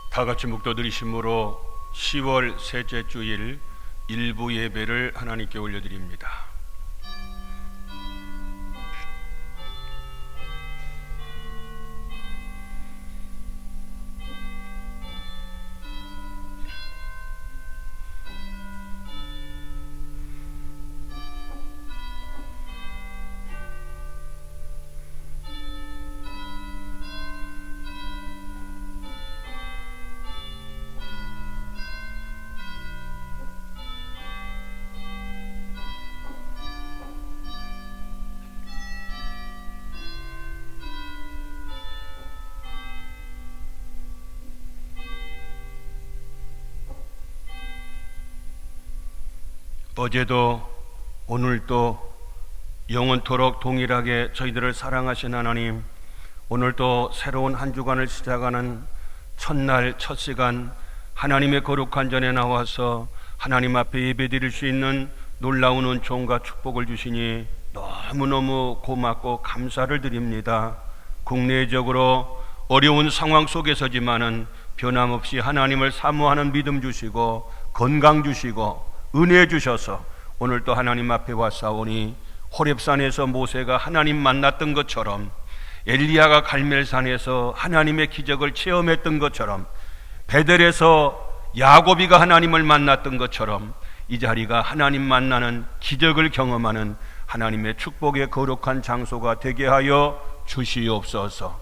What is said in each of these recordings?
다 같이 묵도드리심으로 10월 셋째 주일 일부 예배를 하나님께 올려드립니다. 어제도 오늘도 영원토록 동일하게 저희들을 사랑하신 하나님, 오늘도 새로운 한 주간을 시작하는 첫날 첫 시간 하나님의 거룩한 전에 나와서 하나님 앞에 예배드릴 수 있는 놀라운 은총과 축복을 주시니 너무너무 고맙고 감사를 드립니다. 국내적으로 어려운 상황 속에서지만은 변함없이 하나님을 사모하는 믿음 주시고 건강 주시고 은혜 주셔서 오늘 또 하나님 앞에 왔사오니 호렙산에서 모세가 하나님 만났던 것처럼, 엘리야가 갈멜산에서 하나님의 기적을 체험했던 것처럼, 베델에서 야고비가 하나님을 만났던 것처럼 이 자리가 하나님 만나는 기적을 경험하는 하나님의 축복의 거룩한 장소가 되게 하여 주시옵소서.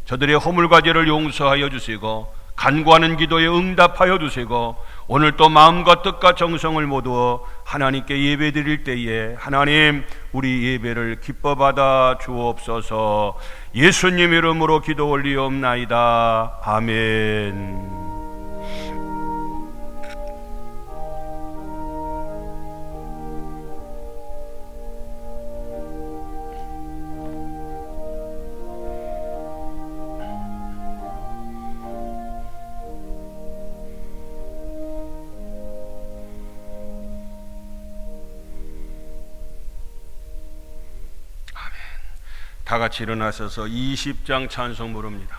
저들의 허물과 죄를 용서하여 주시고 간구하는 기도에 응답하여 주시고 오늘 또 마음과 뜻과 정성을 모두어 하나님께 예배드릴 때에 하나님 우리 예배를 기뻐 받아 주옵소서. 예수님 이름으로 기도 올리옵나이다. 아멘. 다 같이 일어나셔서 20장 찬송 부릅니다.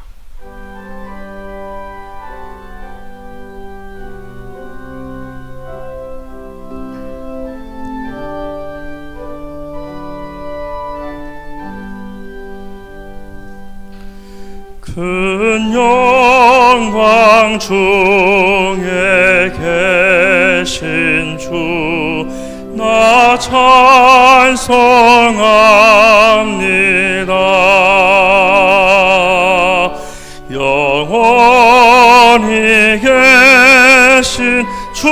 큰 영광 중에 계신 주 나 찬송합니다. 영원히 계신 주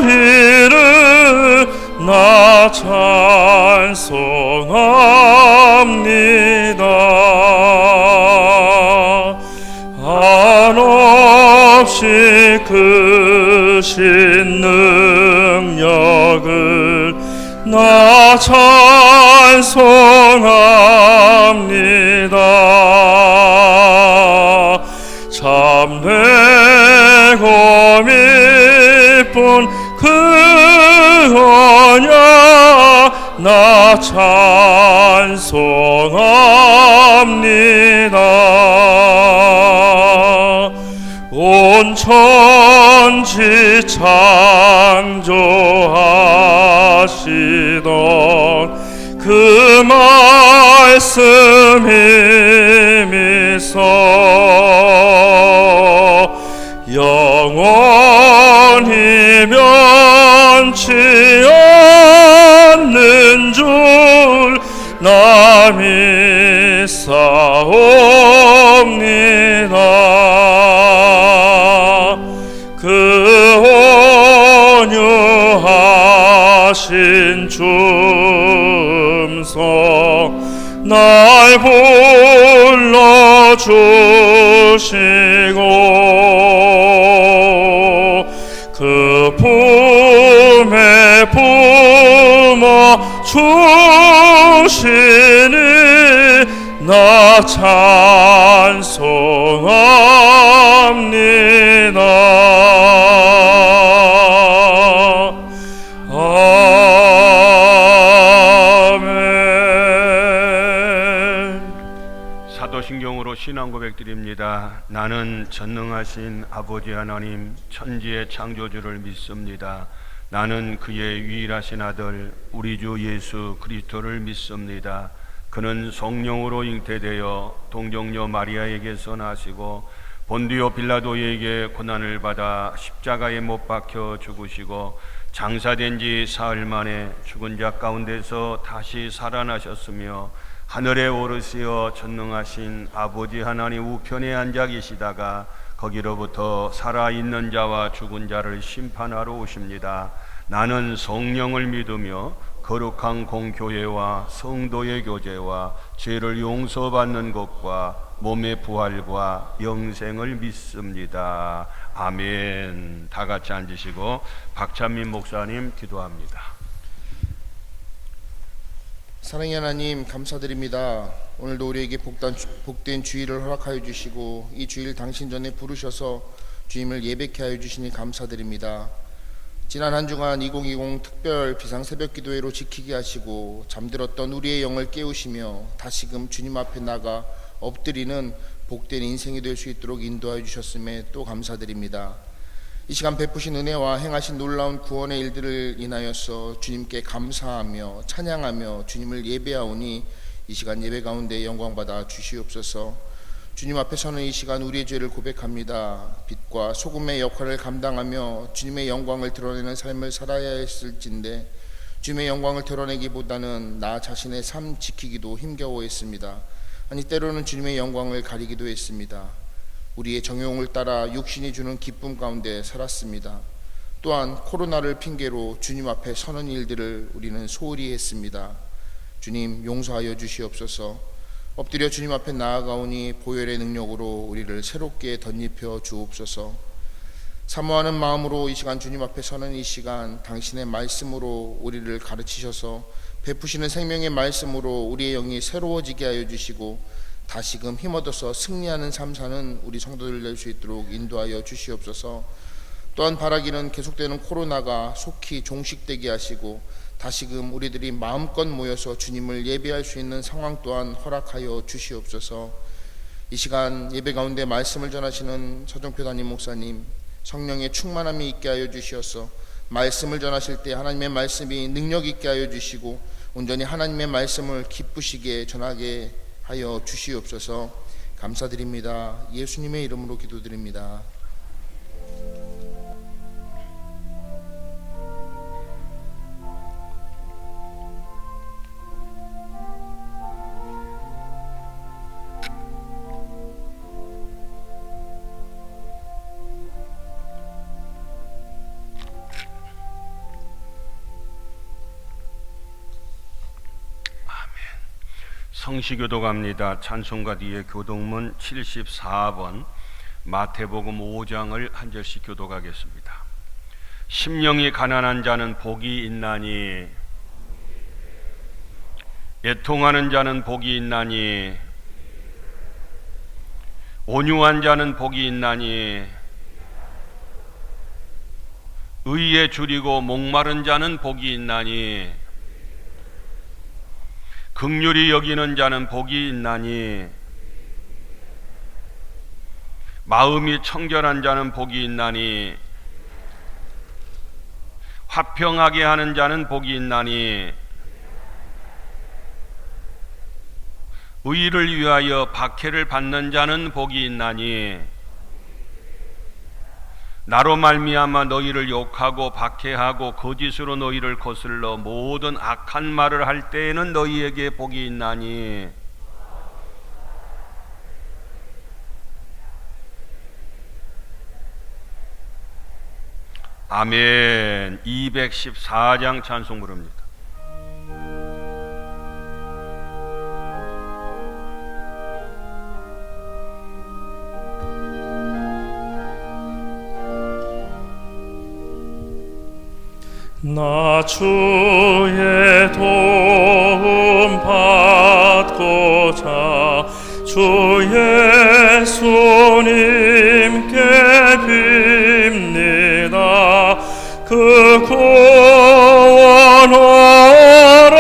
이름 나 찬송합니다. 한없이 크신 능력을 나 찬송합니다. 참되고 미쁜 그 언약 나 찬송합니다. 온 천지 창조하시던 그 말씀 힘이서 영원히 면치 않는 줄 나 믿사옵니다. 그 온유하신 줌성 날 불러주시고 그 품에 품어 주시니 나 찬송합니다. 아멘. 사도신경으로 신앙 신앙 고백드립니다. 나는 전능하신 아버지 하나님 천지의 창조주를 믿습니다. 나는 그의 유일하신 아들 우리 주 예수 그리스도를 믿습니다. 그는 성령으로 잉태되어 동정녀 마리아에게서 나시고 본디오 빌라도에게 고난을 받아 십자가에 못 박혀 죽으시고 장사된 지 사흘 만에 죽은 자 가운데서 다시 살아나셨으며 하늘에 오르시어 전능하신 아버지 하나님 우편에 앉아 계시다가 거기로부터 살아있는 자와 죽은 자를 심판하러 오십니다. 나는 성령을 믿으며 거룩한 공교회와 성도의 교제와 죄를 용서받는 것과 몸의 부활과 영생을 믿습니다. 아멘. 다 같이 앉으시고 박찬민 목사님 기도합니다. 사랑의 하나님 감사드립니다. 오늘도 우리에게 복된 주일을 허락하여 주시고 이 주일 당신 전에 부르셔서 주님을 예배케 하여 주시니 감사드립니다. 지난 한 주간 2020 특별 비상새벽 기도회로 지키게 하시고 잠들었던 우리의 영을 깨우시며 다시금 주님 앞에 나가 엎드리는 복된 인생이 될 수 있도록 인도하여 주셨음에 또 감사드립니다. 이 시간 베푸신 은혜와 행하신 놀라운 구원의 일들을 인하여서 주님께 감사하며 찬양하며 주님을 예배하오니 이 시간 예배 가운데 영광받아 주시옵소서. 주님 앞에 서는 이 시간 우리의 죄를 고백합니다. 빛과 소금의 역할을 감당하며 주님의 영광을 드러내는 삶을 살아야 했을진데 주님의 영광을 드러내기보다는 나 자신의 삶 지키기도 힘겨워했습니다. 아니 때로는 주님의 영광을 가리기도 했습니다. 우리의 정욕을 따라 육신이 주는 기쁨 가운데 살았습니다. 또한 코로나를 핑계로 주님 앞에 서는 일들을 우리는 소홀히 했습니다. 주님 용서하여 주시옵소서. 엎드려 주님 앞에 나아가오니 보혈의 능력으로 우리를 새롭게 덧입혀 주옵소서. 사모하는 마음으로 이 시간 주님 앞에 서는 이 시간 당신의 말씀으로 우리를 가르치셔서 베푸시는 생명의 말씀으로 우리의 영이 새로워지게 하여 주시고 다시금 힘얻어서 승리하는 삶 사는 우리 성도들 될 수 있도록 인도하여 주시옵소서. 또한 바라기는 계속되는 코로나가 속히 종식되게 하시고 다시금 우리들이 마음껏 모여서 주님을 예배할 수 있는 상황 또한 허락하여 주시옵소서. 이 시간 예배 가운데 말씀을 전하시는 서정표 담임 목사님 성령의 충만함이 있게 하여 주시어서 말씀을 전하실 때 하나님의 말씀이 능력 있게 하여 주시고 온전히 하나님의 말씀을 기쁘시게 전하게 하여 주시옵소서. 감사드립니다. 예수님의 이름으로 기도드립니다. 성시교도 갑니다. 찬송가 뒤에 교동문 74번 마태복음 5장을 한 절씩 교도가겠습니다. 심령이 가난한 자는 복이 있나니 애통하는 자는 복이 있나니 온유한 자는 복이 있나니 의에 줄이고 목마른 자는 복이 있나니 긍휼히 여기는 자는 복이 있나니 마음이 청결한 자는 복이 있나니 화평하게 하는 자는 복이 있나니 의를 위하여 박해를 받는 자는 복이 있나니 나로 말미암아 너희를 욕하고 박해하고 거짓으로 너희를 거슬러 모든 악한 말을 할 때에는 너희에게 복이 있나니 아멘. 214장 찬송 부릅니다. 나 주의 도움 받고자 주 예수님께 빕니다. 그 구원 허락하시사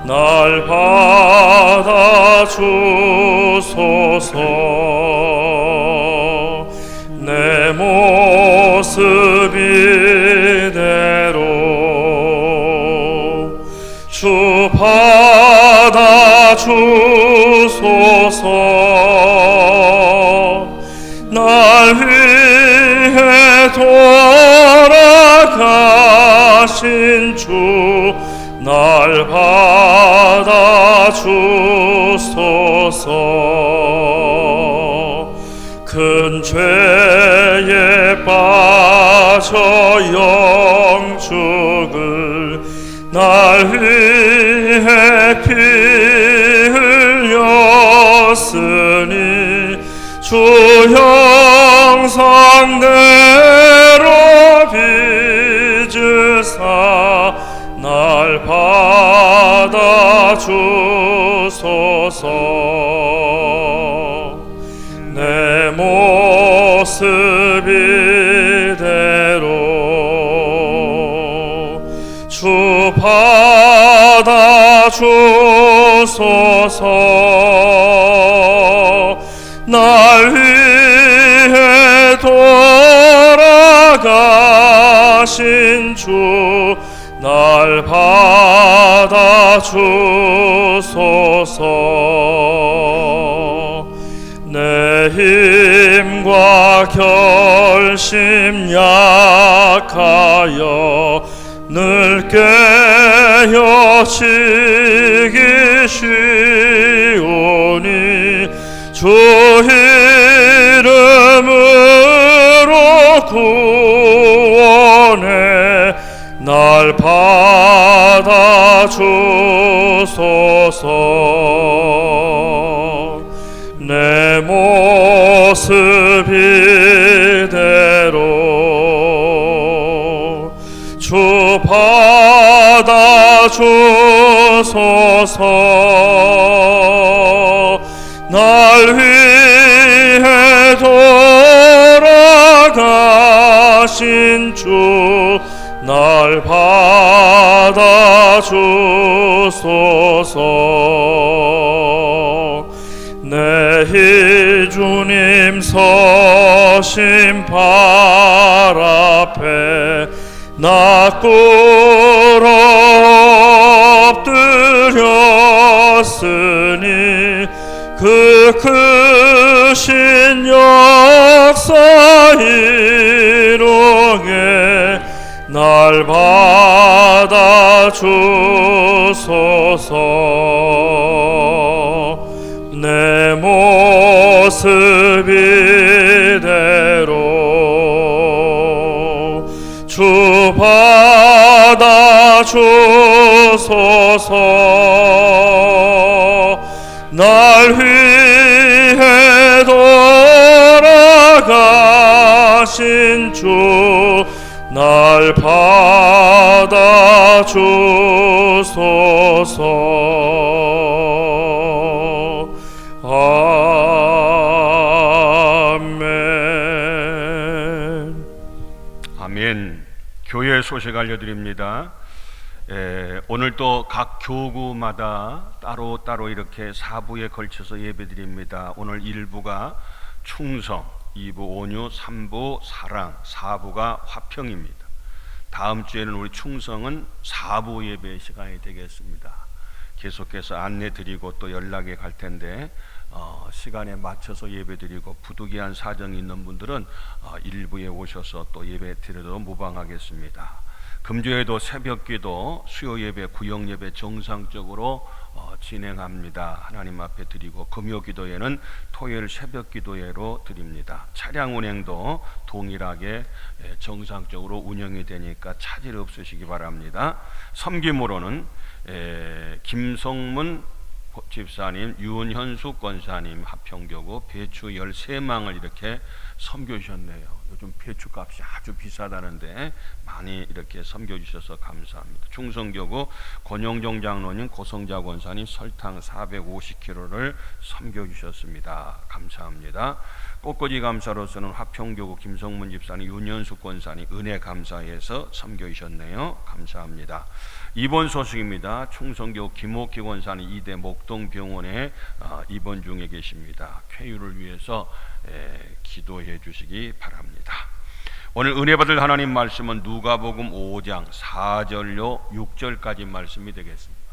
날 받아 주소서. 내 모습 이대로 주 받아 주소서. 날 위해 돌아가신 주 날 받아 주소서. 큰 죄에 빠져 영죽을 날 위해 피 흘렸으니 주 형상대로 빚으사 날 받아 주소서. 내 모습 이대로 주 받아 주소서. 날 위해 돌아가신 주 날 받아 주소서. 내 힘과 결심 약하여 늘 깨어지기 쉬우니 주 이름으로 구원해 날 받아 주소서. 내 모습 이대로 주 받아 주소서. 날 위해 돌아가신 주 날 받아 주소서. 내 주님 서신 발 앞에 나 꿇어 엎드렸으니 그 크신 역사 이루게 날 받아 주소서. 내 모습 이대로 주 받아 주소서. 날 위해 돌아가신 주 날 받아 주소서. 아멘. 아멘. 교회 소식 알려드립니다. 오늘 또 각 교구마다 따로 이렇게 4부에 걸쳐서 예배드립니다. 오늘 1부가 충성, 2부 온유, 3부 사랑, 4부가 화평입니다. 다음 주에는 우리 충성은 4부 예배 시간이 되겠습니다. 계속해서 안내 드리고 또 연락이 갈 텐데 시간에 맞춰서 예배 드리고 부득이한 사정이 있는 분들은 1부에 오셔서 또 예배 드려도 무방하겠습니다. 금주에도 새벽기도, 수요예배, 구역예배 정상적으로 진행합니다. 하나님 앞에 드리고 금요기도에는 토요일 새벽기도회로 드립니다. 차량 운행도 동일하게 정상적으로 운영이 되니까 차질 없으시기 바랍니다. 섬김으로는 김성문 집사님, 유은현숙 권사님 합평교구 배추 13망을 이렇게 섬겨주셨네요. 요즘 배추값이 아주 비싸다는데 많이 이렇게 섬겨주셔서 감사합니다. 충성교구 권영종 장로님, 고성자 권사님 설탕 450kg를 섬겨주셨습니다. 감사합니다. 꽃꽂이 감사로서는 화평교구 김성문 집사님, 윤현숙 권사님 은혜 감사해서 섬겨주셨네요. 감사합니다. 입원 소식입니다. 충성교 김옥희 권사님 이대 목동병원에 입원 중에 계십니다. 쾌유를 위해서 기도해 주시기 바랍니다. 오늘 은혜 받을 하나님 말씀은 누가복음 5장 4절로 6절까지 말씀이 되겠습니다.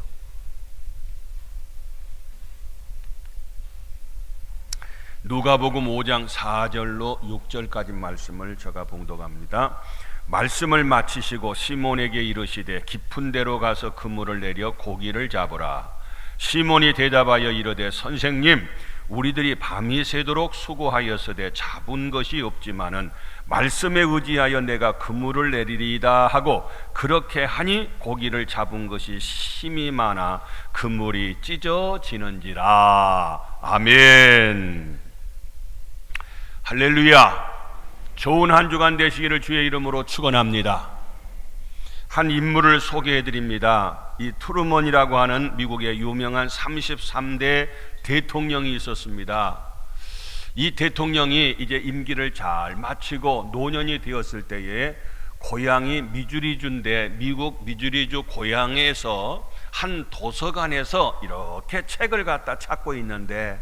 누가복음 5장 4절로 6절까지 말씀을 제가 봉독합니다. 말씀을 마치시고 시몬에게 이르시되 깊은 데로 가서 그물을 내려 고기를 잡으라. 시몬이 대답하여 이르되 선생님, 우리들이 밤이 새도록 수고하였으되 잡은 것이 없지만은 말씀에 의지하여 내가 그물을 내리리이다 하고 그렇게 하니 고기를 잡은 것이 심히 많아 그물이 찢어지는지라. 아멘. 할렐루야. 좋은 한 주간 되시기를 주의 이름으로 축원합니다. 한 인물을 소개해 드립니다. 이 트루먼이라고 하는 미국의 유명한 33대 대통령이 있었습니다. 이 대통령이 이제 임기를 잘 마치고 노년이 되었을 때에 고향이 미주리주인데 미국 미주리주 고향에서 한 도서관에서 이렇게 책을 갖다 찾고 있는데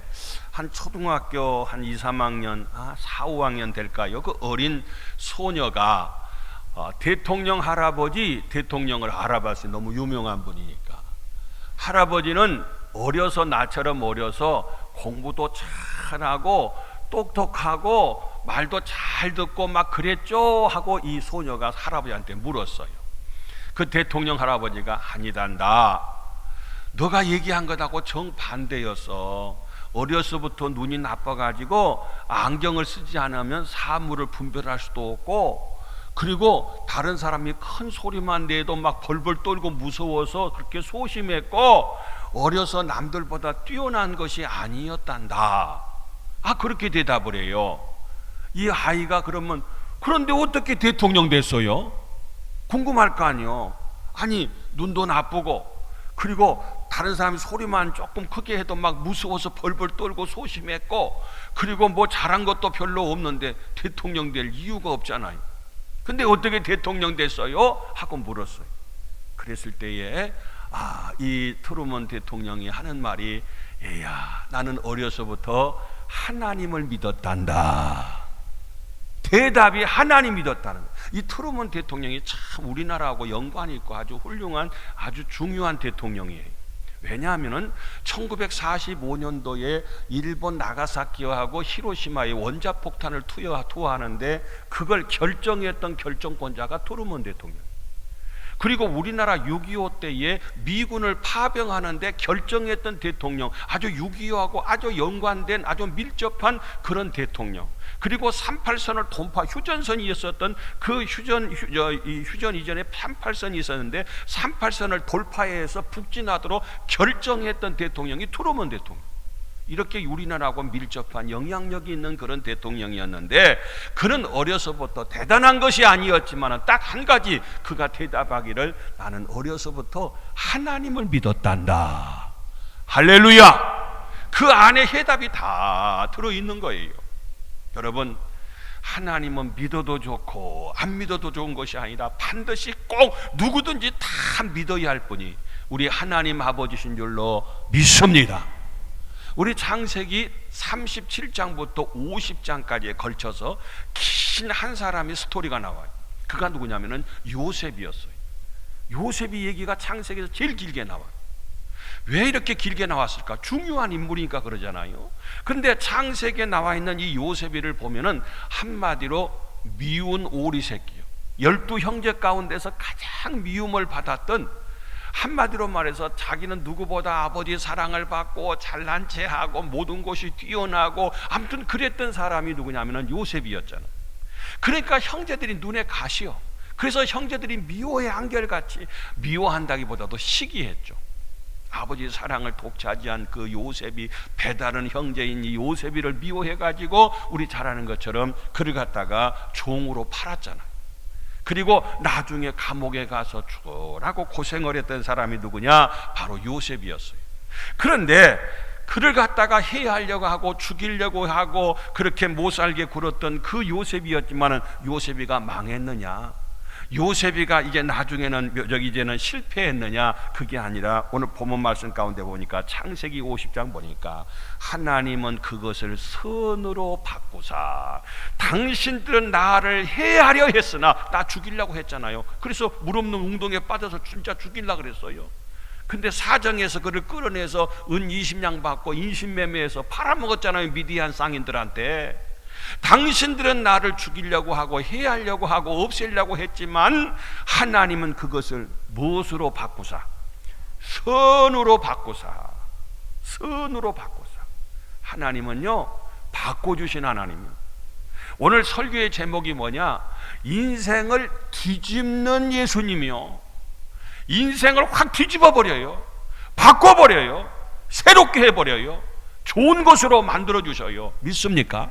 한 초등학교 한 2, 3학년 4, 5학년 될까요? 그 어린 소녀가 대통령 할아버지 대통령을 알아봤어요. 너무 유명한 분이니까. 할아버지는 어려서 나처럼 어려서 공부도 잘하고 똑똑하고 말도 잘 듣고 막 그랬죠 하고 이 소녀가 할아버지한테 물었어요. 그 대통령 할아버지가 아니단다. 너가 얘기한 것하고 정반대였어. 어려서부터 눈이 나빠가지고 안경을 쓰지 않으면 사물을 분별할 수도 없고, 그리고 다른 사람이 큰 소리만 내도 막 벌벌 떨고 무서워서 그렇게 소심했고, 어려서 남들보다 뛰어난 것이 아니었단다. 그렇게 대답을 해요. 이 아이가 그러면 그런데 어떻게 대통령 됐어요? 궁금할 거 아니요. 아니 눈도 나쁘고 그리고 다른 사람이 소리만 조금 크게 해도 막 무서워서 벌벌 떨고 소심했고, 그리고 뭐 잘한 것도 별로 없는데 대통령 될 이유가 없잖아요. 근데 어떻게 대통령 됐어요? 하고 물었어요. 그랬을 때에 이 트루먼 대통령이 하는 말이, 얘야, 나는 어려서부터 하나님을 믿었단다. 대답이 하나님 믿었다는 거예요. 이 트루먼 대통령이 참 우리나라하고 연관이 있고 아주 훌륭한 아주 중요한 대통령이에요. 왜냐하면 1945년도에 일본 나가사키하고 히로시마에 원자폭탄을 투하하는데 그걸 결정했던 결정권자가 트루먼 대통령. 그리고 우리나라 6.25 때에 미군을 파병하는데 결정했던 대통령, 아주 6.25하고 아주 연관된 아주 밀접한 그런 대통령. 그리고 38선을 돌파, 휴전선이 있었던 그 휴전 이전에 38선이 있었는데 38선을 돌파해서 북진하도록 결정했던 대통령이 트루먼 대통령. 이렇게 우리나라하고 밀접한 영향력이 있는 그런 대통령이었는데, 그는 어려서부터 대단한 것이 아니었지만 딱 한 가지 그가 대답하기를, 나는 어려서부터 하나님을 믿었단다. 할렐루야. 그 안에 해답이 다 들어있는 거예요. 여러분, 하나님은 믿어도 좋고 안 믿어도 좋은 것이 아니라 반드시 꼭 누구든지 다 믿어야 할 분이 우리 하나님 아버지신 줄로 믿습니다. 우리 창세기 37장부터 50장까지에 걸쳐서 긴 한 사람의 스토리가 나와요. 그가 누구냐면은 요셉이었어요. 요셉이 얘기가 창세기에서 제일 길게 나와요. 왜 이렇게 길게 나왔을까? 중요한 인물이니까 그러잖아요. 그런데 창세기에 나와 있는 이 요셉이를 보면은 한마디로 미운 오리 새끼요. 12형제 가운데서 가장 미움을 받았던, 한마디로 말해서 자기는 누구보다 아버지의 사랑을 받고 잘난 체하고 모든 것이 뛰어나고 아무튼 그랬던 사람이 누구냐면 요셉이었잖아. 그러니까 형제들이 눈에 가시오. 그래서 형제들이 미워해, 한결같이 미워한다기보다도 시기했죠. 아버지의 사랑을 독차지한 그 요셉이 배다른 형제인 이 요셉이를 미워해가지고 우리 잘 아는 것처럼 그를 갖다가 종으로 팔았잖아요. 그리고 나중에 감옥에 가서 죽으라고 고생을 했던 사람이 누구냐? 바로 요셉이었어요. 그런데 그를 갖다가 해하려고 하고 죽이려고 하고 그렇게 못 살게 굴었던 그 요셉이었지만은 요셉이가 망했느냐? 요셉이가 이제 나중에는 이제는 실패했느냐? 그게 아니라 오늘 본문 말씀 가운데 보니까 창세기 50장 보니까 하나님은 그것을 선으로 바꾸사 당신들은 나를 해하려 했으나 나 죽이려고 했잖아요. 그래서 물 없는 웅덩이에 빠져서 진짜 죽이려고 그랬어요. 근데 사정에서 그를 끌어내서 은 20냥 받고 인신매매해서 팔아먹었잖아요. 미디안 쌍인들한테. 당신들은 나를 죽이려고 하고 해하려고 하고 없애려고 했지만 하나님은 그것을 무엇으로 바꾸사? 선으로 바꾸사. 선으로 바꾸사. 하나님은요 바꿔주신 하나님이에요. 오늘 설교의 제목이 뭐냐? 인생을 뒤집는 예수님이요. 인생을 확 뒤집어 버려요. 바꿔버려요. 새롭게 해버려요. 좋은 것으로 만들어 주셔요. 믿습니까?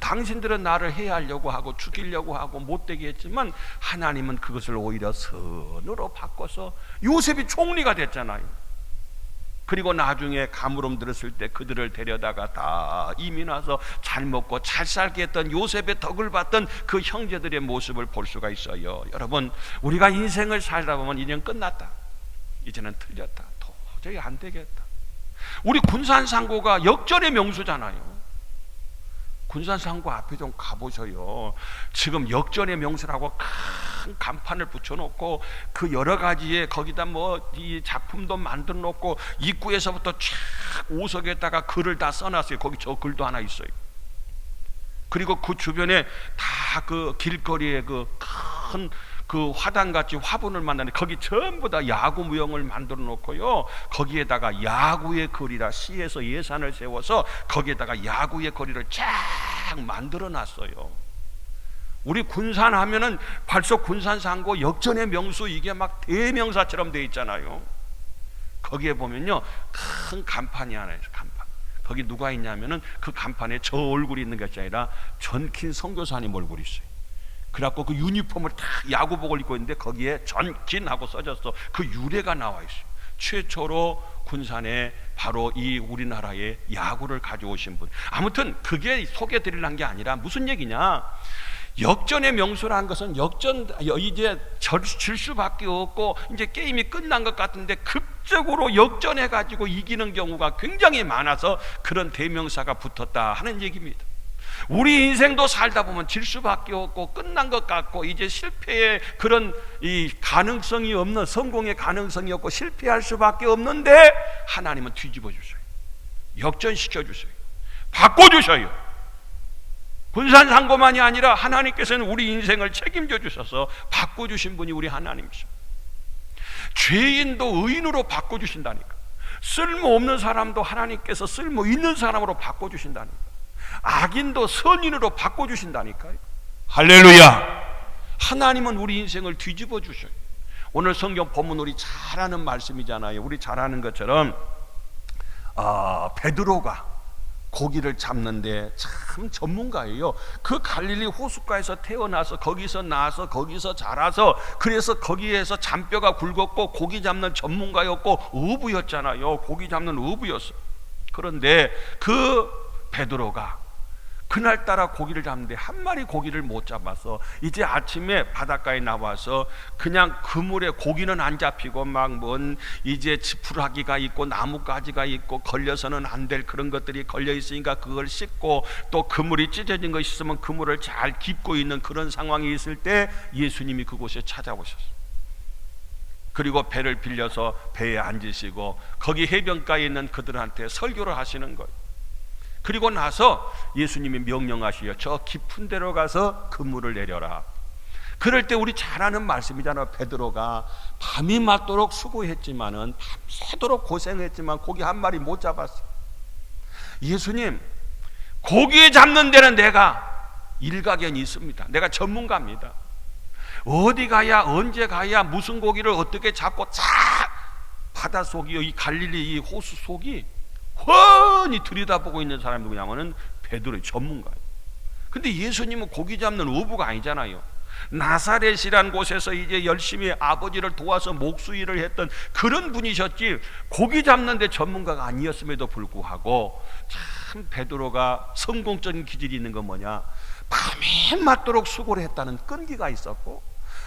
당신들은 나를 해하려고 하고 죽이려고 하고 못되게 했지만 하나님은 그것을 오히려 선으로 바꿔서 요셉이 총리가 됐잖아요. 그리고 나중에 가물음 들었을 때 그들을 데려다가 다 이민 와서 잘 먹고 잘 살게 했던 요셉의 덕을 봤던 그 형제들의 모습을 볼 수가 있어요. 여러분, 우리가 인생을 살다 보면 이제는 끝났다, 이제는 틀렸다, 도저히 안 되겠다. 우리 군산상고가 역전의 명수잖아요. 군산상고 앞에 좀 가보셔요. 지금 역전의 명수라고 큰 간판을 붙여놓고 그 여러 가지에 거기다 뭐 이 작품도 만들어 놓고 입구에서부터 쫙 오석에다가 글을 다 써놨어요. 거기 저 글도 하나 있어요. 그리고 그 주변에 다 그 길거리에 그 큰 그 화단같이 화분을 만드는데 거기 전부 다 야구 무용을 만들어 놓고요. 거기에다가 야구의 거리라 시에서 예산을 세워서 거기에다가 야구의 거리를 쫙 만들어 놨어요. 우리 군산 하면은 벌써 군산상고 역전의 명수 이게 막 대명사처럼 돼 있잖아요. 거기에 보면요 큰 간판이 하나 있어요. 간판. 거기 누가 있냐면은 그 간판에 저 얼굴이 있는 것이 아니라 전킨 선교사님 얼굴이 있어요. 그래갖고 그 유니폼을 다 야구복을 입고 있는데 거기에 전킨하고 써졌어. 그 유래가 나와 있어요. 최초로 군산에 바로 이 우리나라에 야구를 가져오신 분. 아무튼 그게 소개드리려는 게 아니라 무슨 얘기냐? 역전의 명수라는 것은 역전 이제 질 수밖에 없고 이제 게임이 끝난 것 같은데 극적으로 역전해 가지고 이기는 경우가 굉장히 많아서 그런 대명사가 붙었다 하는 얘기입니다. 우리 인생도 살다 보면 질 수밖에 없고 끝난 것 같고 이제 실패의 그런 이 가능성이 없는, 성공의 가능성이 없고 실패할 수밖에 없는데 하나님은 뒤집어 주셔요. 역전시켜 주셔요. 바꿔 주셔요. 군산상고만이 아니라 하나님께서는 우리 인생을 책임져 주셔서 바꿔 주신 분이 우리 하나님이셔. 죄인도 의인으로 바꿔 주신다니까. 쓸모없는 사람도 하나님께서 쓸모 있는 사람으로 바꿔 주신다니까. 악인도 선인으로 바꿔주신다니까요. 할렐루야. 하나님은 우리 인생을 뒤집어 주셔요. 오늘 성경 본문 우리 잘 아는 말씀이잖아요. 우리 잘 아는 것처럼 베드로가 고기를 잡는데 참 전문가예요. 그 갈릴리 호숫가에서 태어나서 거기서 나서 거기서 자라서 그래서 거기에서 잔뼈가 굵었고 고기 잡는 전문가였고 어부였잖아요. 고기 잡는 어부였어. 그런데 그 베드로가 그날따라 고기를 잡는데 한 마리 고기를 못 잡아서 이제 아침에 바닷가에 나와서 그냥 그물에 고기는 안 잡히고 막 뭔 이제 지푸라기가 있고 나뭇가지가 있고 걸려서는 안 될 그런 것들이 걸려 있으니까 그걸 씻고 또 그물이 찢어진 거 있으면 그물을 잘 깁고 있는 그런 상황이 있을 때 예수님이 그곳에 찾아오셨어요. 그리고 배를 빌려서 배에 앉으시고 거기 해변가에 있는 그들한테 설교를 하시는 거예요. 그리고 나서 예수님이 명령하시요. 저 깊은 데로 가서 그물을 내려라. 그럴 때 우리 잘 아는 말씀이잖아요. 베드로가 밤이 맞도록 수고했지만은 밤새도록 고생했지만 고기 한 마리 못 잡았어요. 예수님, 고기 잡는 데는 내가 일가견이 있습니다. 내가 전문가입니다. 어디 가야 언제 가야 무슨 고기를 어떻게 잡고 쫙 바닷속이 이 갈릴리 이 호수 속이 훤히 들여다보고 있는 사람이 누구냐면은 베드로의 전문가예요. 근데 예수님은 고기 잡는 어부가 아니잖아요. 나사렛이란 곳에서 이제 열심히 아버지를 도와서 목수일을 했던 그런 분이셨지 고기 잡는 데 전문가가 아니었음에도 불구하고 참 베드로가 성공적인 기질이 있는 건 뭐냐, 밤이 맞도록 수고를 했다는 끈기가 있었고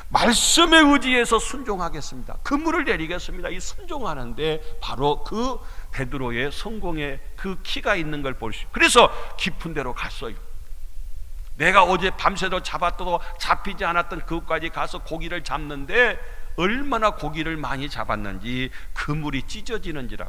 말씀에 의지해서 순종하겠습니다, 그물을 내리겠습니다, 이 순종하는데 바로 그 베드로의 성공의 그 키가 있는 걸 볼 수 있어요. 그래서 깊은 데로 갔어요. 내가 어제 밤새도록 잡았어도 잡히지 않았던 그것까지 가서 고기를 잡는데 얼마나 고기를 많이 잡았는지 그물이 찢어지는지라.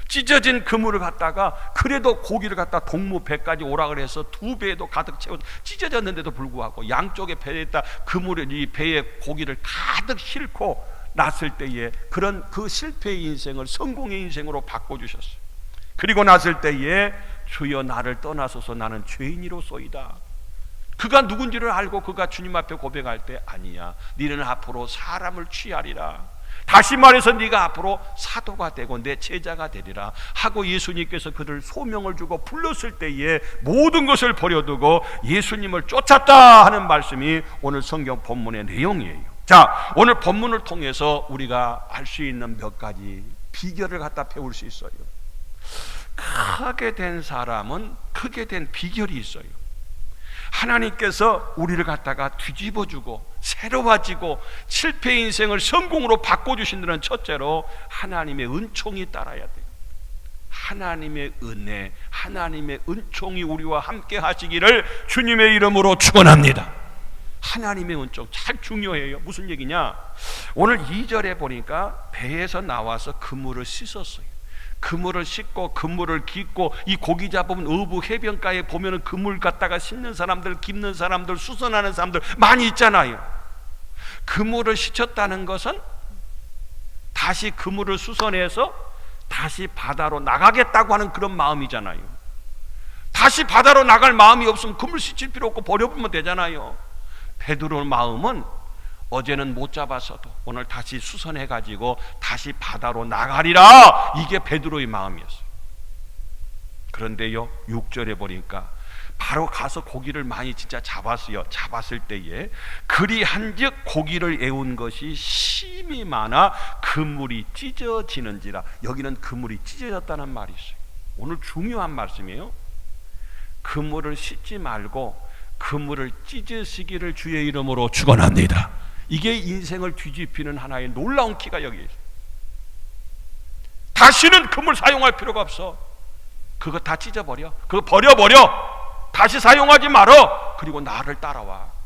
찢어진 그물을 갖다가 그래도 고기를 갖다 동무 배까지 오라 그래서 2배도 가득 채워 찢어졌는데도 불구하고 양쪽에 배에다 그물을 이 배에 고기를 가득 싣고 났을 때에 그런 그 실패의 인생을 성공의 인생으로 바꿔주셨어요. 그리고 났을 때에 주여 나를 떠나소서 나는 죄인이로소이다. 그가 누군지를 알고 그가 주님 앞에 고백할 때 아니야, 너는 앞으로 사람을 취하리라, 다시 말해서 네가 앞으로 사도가 되고 내 제자가 되리라 하고 예수님께서 그를 소명을 주고 불렀을 때에 모든 것을 버려두고 예수님을 쫓았다 하는 말씀이 오늘 성경 본문의 내용이에요. 자, 오늘 본문을 통해서 우리가 알 수 있는 몇 가지 비결을 갖다 배울 수 있어요. 크게 된 사람은 크게 된 비결이 있어요. 하나님께서 우리를 갖다가 뒤집어주고 새로워지고 실패의 인생을 성공으로 바꿔주신 데는 첫째로 하나님의 은총이 따라야 돼요. 하나님의 은혜, 하나님의 은총이 우리와 함께 하시기를 주님의 이름으로 축원합니다. 하나님의 은총 참 중요해요. 무슨 얘기냐, 오늘 2절에 보니까 배에서 나와서 그물을 씻었어요. 그물을 씻고 그물을 깃고, 이 고기 잡으면 어부 해변가에 보면은 그물 갖다가 씻는 사람들, 깁는 사람들, 수선하는 사람들 많이 있잖아요. 그물을 씻었다는 것은 다시 그물을 수선해서 다시 바다로 나가겠다고 하는 그런 마음이잖아요. 다시 바다로 나갈 마음이 없으면 그물 씻을 필요 없고 버려보면 되잖아요. 베드로의 마음은 어제는 못 잡았어도 오늘 다시 수선해가지고 다시 바다로 나가리라, 이게 베드로의 마음이었어요. 그런데요 6절에 보니까 바로 가서 고기를 많이 진짜 잡았어요. 잡았을 때에 그리한즉 고기를 애운 것이 심이 많아 그물이 찢어지는지라. 여기는 그물이 찢어졌다는 말이 있어요. 오늘 중요한 말씀이에요. 그물을 씻지 말고 그물을 찢으시기를 주의 이름으로 축원합니다. 이게 인생을 뒤집히는 하나의 놀라운 키가 여기 있어요. 다시는 그물 사용할 필요가 없어. 그거 다 찢어버려. 그거 버려버려. 다시 사용하지 말어. 그리고 나를 따라와.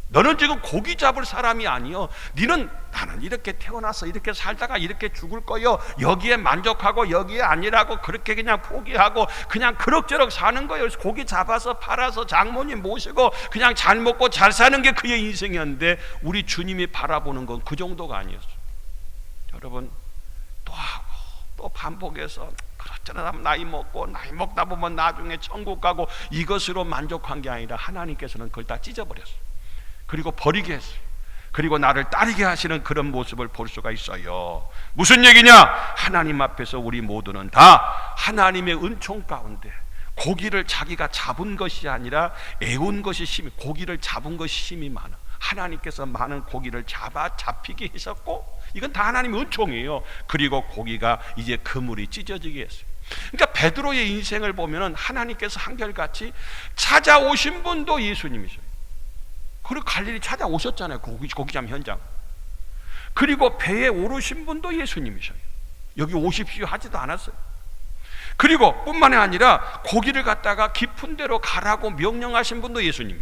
너는 지금 고기 잡을 사람이 아니여. 너는 나는 이렇게 태어나서 이렇게 살다가 이렇게 죽을 거요, 여기에 만족하고 여기에 아니라고 그렇게 그냥 포기하고 그냥 그럭저럭 사는 거예요. 고기 잡아서 팔아서 장모님 모시고 그냥 잘 먹고 잘 사는 게 그의 인생이었는데 우리 주님이 바라보는 건 그 정도가 아니었어요. 여러분, 또 하고 또 반복해서 그렇잖아, 나이 먹다 보면 나중에 천국 가고 이것으로 만족한 게 아니라 하나님께서는 그걸 다 찢어버렸어요. 그리고 버리게 했어요. 그리고 나를 따르게 하시는 그런 모습을 볼 수가 있어요. 무슨 얘기냐? 하나님 앞에서 우리 모두는 다 하나님의 은총 가운데 고기를 자기가 잡은 것이 아니라 애운 것이 심히, 고기를 잡은 것이 심이 많아. 하나님께서 많은 고기를 잡히게 하셨고, 이건 다 하나님의 은총이에요. 그리고 고기가 이제 그물이 찢어지게 했어요. 그러니까 베드로의 인생을 보면은 하나님께서 한결같이 찾아오신 분도 예수님이셔요. 그리고 갈릴리 찾아오셨잖아요. 고기잡 현장. 그리고 배에 오르신 분도 예수님이셔요. 여기 오십시오 하지도 않았어요. 그리고 뿐만이 아니라 고기를 갖다가 깊은 데로 가라고 명령하신 분도 예수님.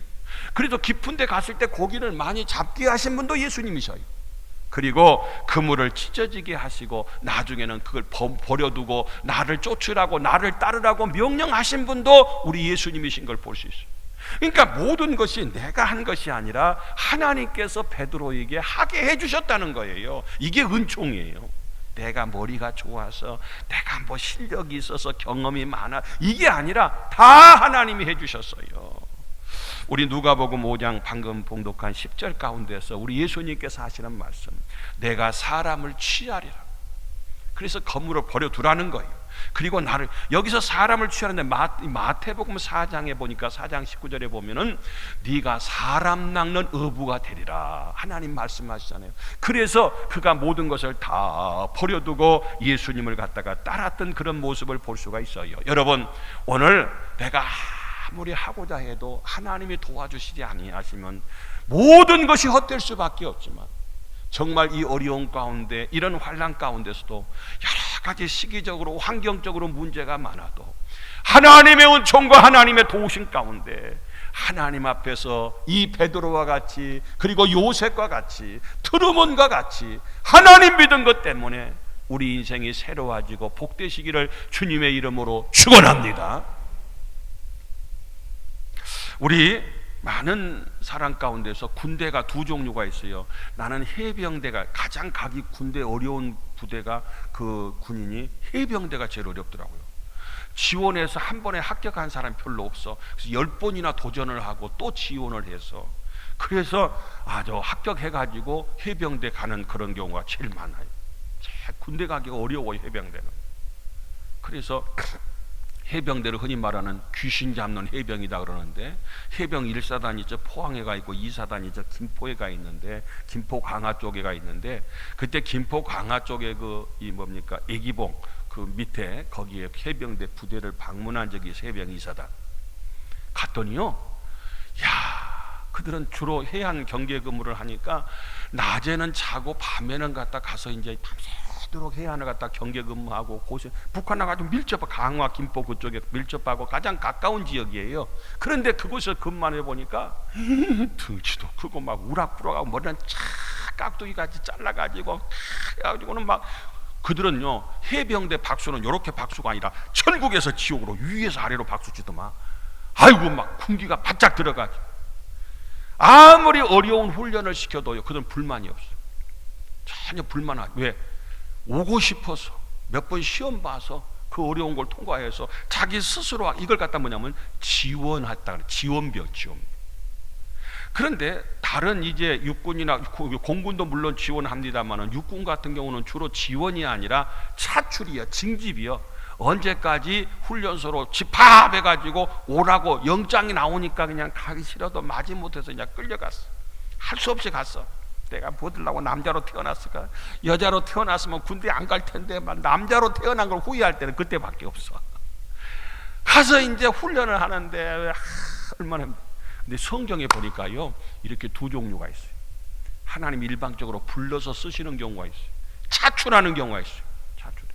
그래서 깊은 데 갔을 때 고기를 많이 잡게 하신 분도 예수님이셔요. 그리고 그물을 찢어지게 하시고 나중에는 그걸 버려두고 나를 쫓으라고, 나를 따르라고 명령하신 분도 우리 예수님이신 걸 볼 수 있어요. 그러니까 모든 것이 내가 한 것이 아니라 하나님께서 베드로에게 하게 해주셨다는 거예요. 이게 은총이에요. 내가 머리가 좋아서, 내가 뭐 실력이 있어서, 경험이 많아, 이게 아니라 다 하나님이 해주셨어요. 우리 누가복음 5장 방금 봉독한 10절 가운데서 우리 예수님께서 하시는 말씀, 내가 사람을 취하리라. 그래서 그물을 버려두라는 거예요. 그리고 나를 여기서 사람을 취하는데 마태복음 4장에 보니까 4장 19절에 보면은 네가 사람 낚는 어부가 되리라 하나님 말씀하시잖아요. 그래서 그가 모든 것을 다 버려두고 예수님을 갖다가 따랐던 그런 모습을 볼 수가 있어요. 여러분, 오늘 내가 아무리 하고자 해도 하나님이 도와주시지 아니하시면 모든 것이 헛될 수밖에 없지만, 정말 이 어려운 가운데, 이런 환난 가운데서도 여러 가지 시기적으로 환경적으로 문제가 많아도 하나님의 은총과 하나님의 도우심 가운데 하나님 앞에서 이 베드로와 같이, 그리고 요셉과 같이, 트루먼과 같이 하나님 믿은 것 때문에 우리 인생이 새로워지고 복되시기를 주님의 이름으로 축원합니다. 우리 많은 사람 가운데서 군대가 두 종류가 있어요. 나는 해병대가 가장 가기 군대 어려운 부대가, 그 군인이 해병대가 제일 어렵더라고요. 지원해서 한 번에 합격한 사람 별로 없어. 그래서 10번이나 도전을 하고 또 지원을 해서, 그래서 저 합격해가지고 해병대 가는 그런 경우가 제일 많아요. 군대 가기가 어려워요, 해병대는. 그래서 해병대를 흔히 말하는 귀신 잡는 해병이다 그러는데, 해병 1사단이 있죠, 포항에 가 있고 2사단이 있죠, 김포에 가 있는데, 김포 강화 쪽에 가 있는데, 그때 김포 강화 쪽에 애기봉 그 밑에 거기에 해병대 부대를 방문한 적이 있어요. 해병 2사단 갔더니요, 그들은 주로 해안 경계 근무를 하니까 낮에는 자고 밤에는 가서 이제 밤새도록 해안을 경계 근무하고, 곳이 북한 나가지고 밀접하고 강화 김포 그쪽에 밀접하고 가장 가까운 지역이에요. 그런데 그곳에서 근무해 보니까 등치도 크고 막 우락부락하고 머리는 깍두기 같이 잘라가지고 해가지고는 막, 그들은요 해병대 박수는 이렇게 박수가 아니라 천국에서 지옥으로 위에서 아래로 박수 치더만. 아이고 막 군기가 바짝 들어가지고 아무리 어려운 훈련을 시켜도요 그들은 불만이 없어요. 전혀 불만하지. 왜? 오고 싶어서 몇 번 시험 봐서 그 어려운 걸 통과해서 자기 스스로 이걸 갖다 뭐냐면 지원했다. 지원병. 그런데 다른 이제 육군이나 공군도 물론 지원합니다만은, 육군 같은 경우는 주로 지원이 아니라 차출이요, 징집이요. 언제까지 훈련소로 집합해가지고 오라고 영장이 나오니까 그냥 가기 싫어도 마지못해서 그냥 끌려갔어. 할 수 없이 갔어. 내가 뭐들라고 남자로 태어났을까? 여자로 태어났으면 군대 안 갈 텐데, 남자로 태어난 걸 후회할 때는 그때밖에 없어. 가서 이제 훈련을 하는데 얼마나. 근데 성경에 보니까요 이렇게 두 종류가 있어요. 하나님 일방적으로 불러서 쓰시는 경우가 있어요. 차출하는 경우가 있어요. 차출.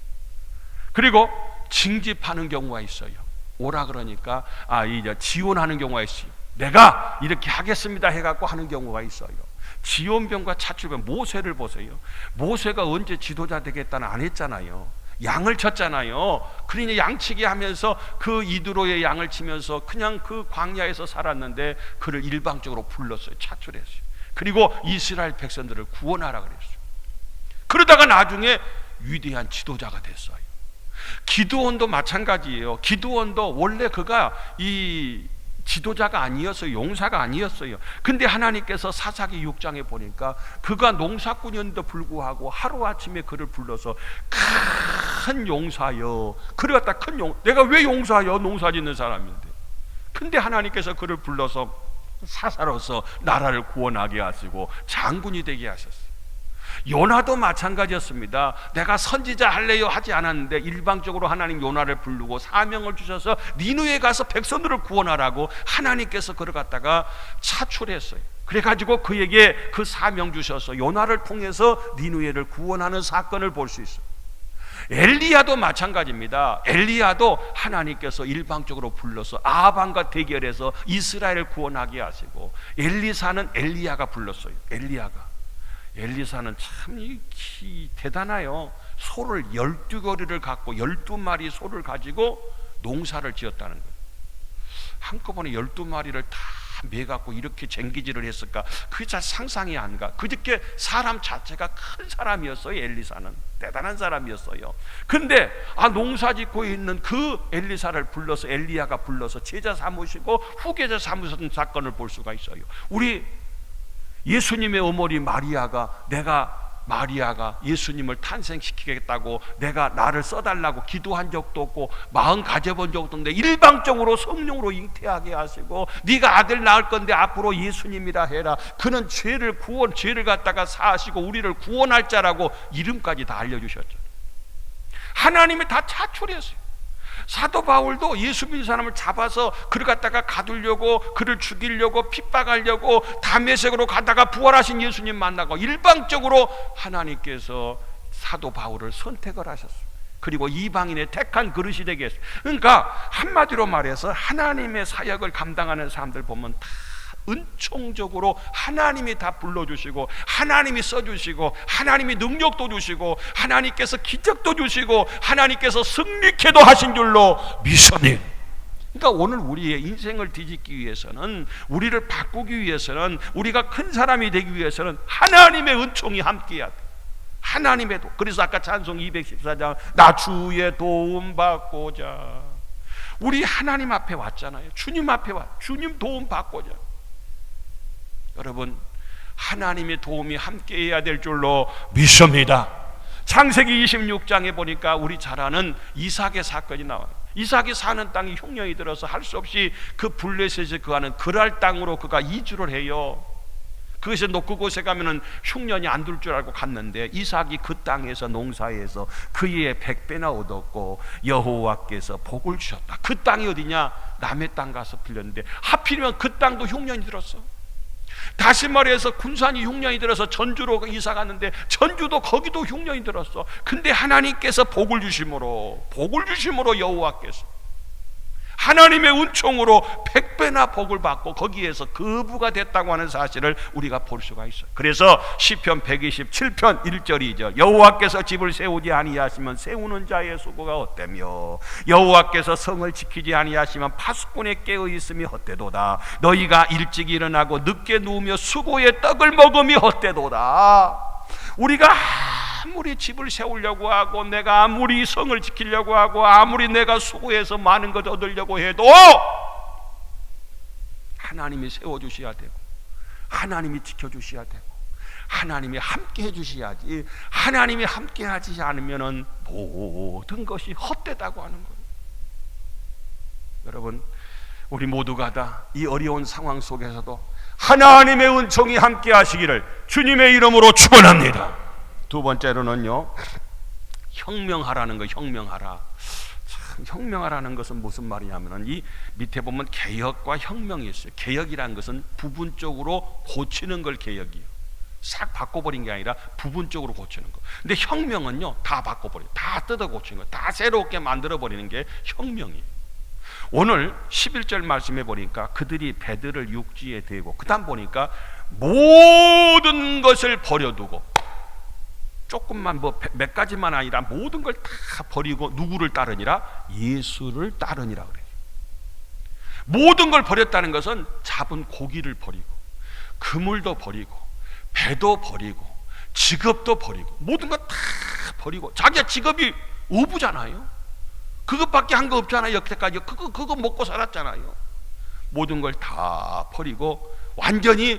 그리고 징집하는 경우가 있어요. 오라 그러니까 이제 지원하는 경우가 있어요. 내가 이렇게 하겠습니다 해갖고 하는 경우가 있어요. 지원병과 차출병. 모세를 보세요. 모세가 언제 지도자 되겠다는 안 했잖아요. 양을 쳤잖아요. 그러니 양치기 하면서 그 이드로의 양을 치면서 그냥 그 광야에서 살았는데, 그를 일방적으로 불렀어요. 차출했어요. 그리고 이스라엘 백성들을 구원하라 그랬어요. 그러다가 나중에 위대한 지도자가 됐어요. 기드온도 마찬가지예요. 기드온도 원래 그가 이 지도자가 아니었어요. 용사가 아니었어요. 근데 하나님께서 사사기 6장에 보니까 그가 농사꾼이었는데도 불구하고 하루아침에 그를 불러서 큰 용사여. 그를 갖다 내가 왜 용사여? 농사 짓는 사람인데. 근데 하나님께서 그를 불러서 사사로서 나라를 구원하게 하시고 장군이 되게 하셨어요. 요나도 마찬가지였습니다. 내가 선지자 할래요 하지 않았는데 일방적으로 하나님 요나를 부르고 사명을 주셔서 니느웨에 가서 백성들을 구원하라고 하나님께서 그를 갖다가 차출했어요. 그래가지고 그에게 그 사명 주셔서 요나를 통해서 니느웨를 구원하는 사건을 볼 수 있어요. 엘리야도 마찬가지입니다. 엘리야도 하나님께서 일방적으로 불러서 아합과 대결해서 이스라엘을 구원하게 하시고, 엘리사는 엘리야가 불렀어요. 엘리사는 참 대단해요. 소를 12거리를 갖고 12마리 소를 가지고 농사를 지었다는 거예요. 한꺼번에 12마리를 다 매갖고 이렇게 쟁기질을 했을까? 그게 잘 상상이 안 가. 그저께 사람 자체가 큰 사람이었어요. 엘리사는 대단한 사람이었어요. 근데 농사 짓고 있는 그 엘리사를 불러서, 엘리야가 불러서 제자 삼으시고 후계자 삼으신 사건을 볼 수가 있어요. 우리 예수님의 어머니 마리아가 내가 마리아가 예수님을 탄생시키겠다고 내가 나를 써달라고 기도한 적도 없고 마음 가져본 적도 없는데 일방적으로 성령으로 잉태하게 하시고 네가 아들 낳을 건데 앞으로 예수님이라 해라. 그는 죄를 갖다가 사하시고 우리를 구원할 자라고 이름까지 다 알려주셨죠. 하나님이 다 차출했어요. 사도 바울도 예수 믿는 사람을 잡아서 그를 갖다가 가두려고, 그를 죽이려고, 핍박하려고 다메섹으로 가다가 부활하신 예수님 만나고 일방적으로 하나님께서 사도 바울을 선택을 하셨어요. 그리고 이방인의 택한 그릇이 되게 했어요. 그러니까 한마디로 말해서 하나님의 사역을 감당하는 사람들 보면 다 은총적으로 하나님이 다 불러주시고 하나님이 써주시고 하나님이 능력도 주시고 하나님께서 기적도 주시고 하나님께서 승리케도 하신 줄로 믿습니다. 그러니까 오늘 우리의 인생을 뒤집기 위해서는, 우리를 바꾸기 위해서는, 우리가 큰 사람이 되기 위해서는 하나님의 은총이 함께해야 돼. 하나님의 도움. 그래서 아까 찬송 214장 나 주의 도움 받고자, 우리 하나님 앞에 왔잖아요. 주님 앞에 주님 도움 받고자. 여러분, 하나님의 도움이 함께해야 될 줄로 믿습니다. 창세기 26장에 보니까 우리 잘 아는 이삭의 사건이 나와요. 이삭이 사는 땅이 흉년이 들어서 할 수 없이 그 블레셋에 거하는 그랄 땅으로 그가 이주를 해요. 그것에 그곳에 가면은 흉년이 안 들 줄 알고 갔는데 이삭이 그 땅에서 농사해서 그의 100배나 얻었고 여호와께서 복을 주셨다. 그 땅이 어디냐? 남의 땅 가서 빌렸는데 하필이면 그 땅도 흉년이 들었어. 다시 말해서 군산이 흉년이 들어서 전주로 이사 갔는데 전주도 거기도 흉년이 들었어. 근데 하나님께서 복을 주심으로 여호와께서 하나님의 은총으로 100배나 복을 받고 거기에서 거부가 됐다고 하는 사실을 우리가 볼 수가 있어요. 그래서 시편 127편 1절이죠. 여호와께서 집을 세우지 아니하시면 세우는 자의 수고가 헛되며 여호와께서 성을 지키지 아니하시면 파수꾼의 깨어 있음이 헛되도다. 너희가 일찍 일어나고 늦게 누우며 수고의 떡을 먹음이 헛되도다. 우리가 아무리 집을 세우려고 하고 내가 아무리 성을 지키려고 하고 아무리 내가 수고해서 많은 것 얻으려고 해도 하나님이 세워주셔야 되고 하나님이 지켜주셔야 되고 하나님이 함께 해주셔야지, 하나님이 함께 하지 않으면 모든 것이 헛되다고 하는 거예요. 여러분, 우리 모두가 다 이 어려운 상황 속에서도 하나님의 은총이 함께 하시기를 주님의 이름으로 축원합니다. 두 번째로는요, 혁명하라는 거. 혁명하라. 참, 혁명하라는 것은 무슨 말이냐면은 이 밑에 보면 개혁과 혁명이 있어요. 개혁이라는 것은 부분적으로 고치는 걸 개혁이에요. 싹 바꿔버린 게 아니라 부분적으로 고치는 거. 근데 혁명은요, 다 바꿔버려요. 다 뜯어 고치는 거, 다 새롭게 만들어버리는 게 혁명이에요. 오늘 11절 말씀해 보니까 그들이 배들을 육지에 대고, 그 다음 보니까 모든 것을 버려두고, 조금만 몇 가지만 아니라 모든 걸 다 버리고 누구를 따르니라? 예수를 따르니라 그래요. 모든 걸 버렸다는 것은 잡은 고기를 버리고 그물도 버리고 배도 버리고 직업도 버리고 모든 거 다 버리고, 자기가 직업이 어부잖아요. 그것밖에 한 거 없잖아요. 여태까지 그거 먹고 살았잖아요. 모든 걸 다 버리고 온전히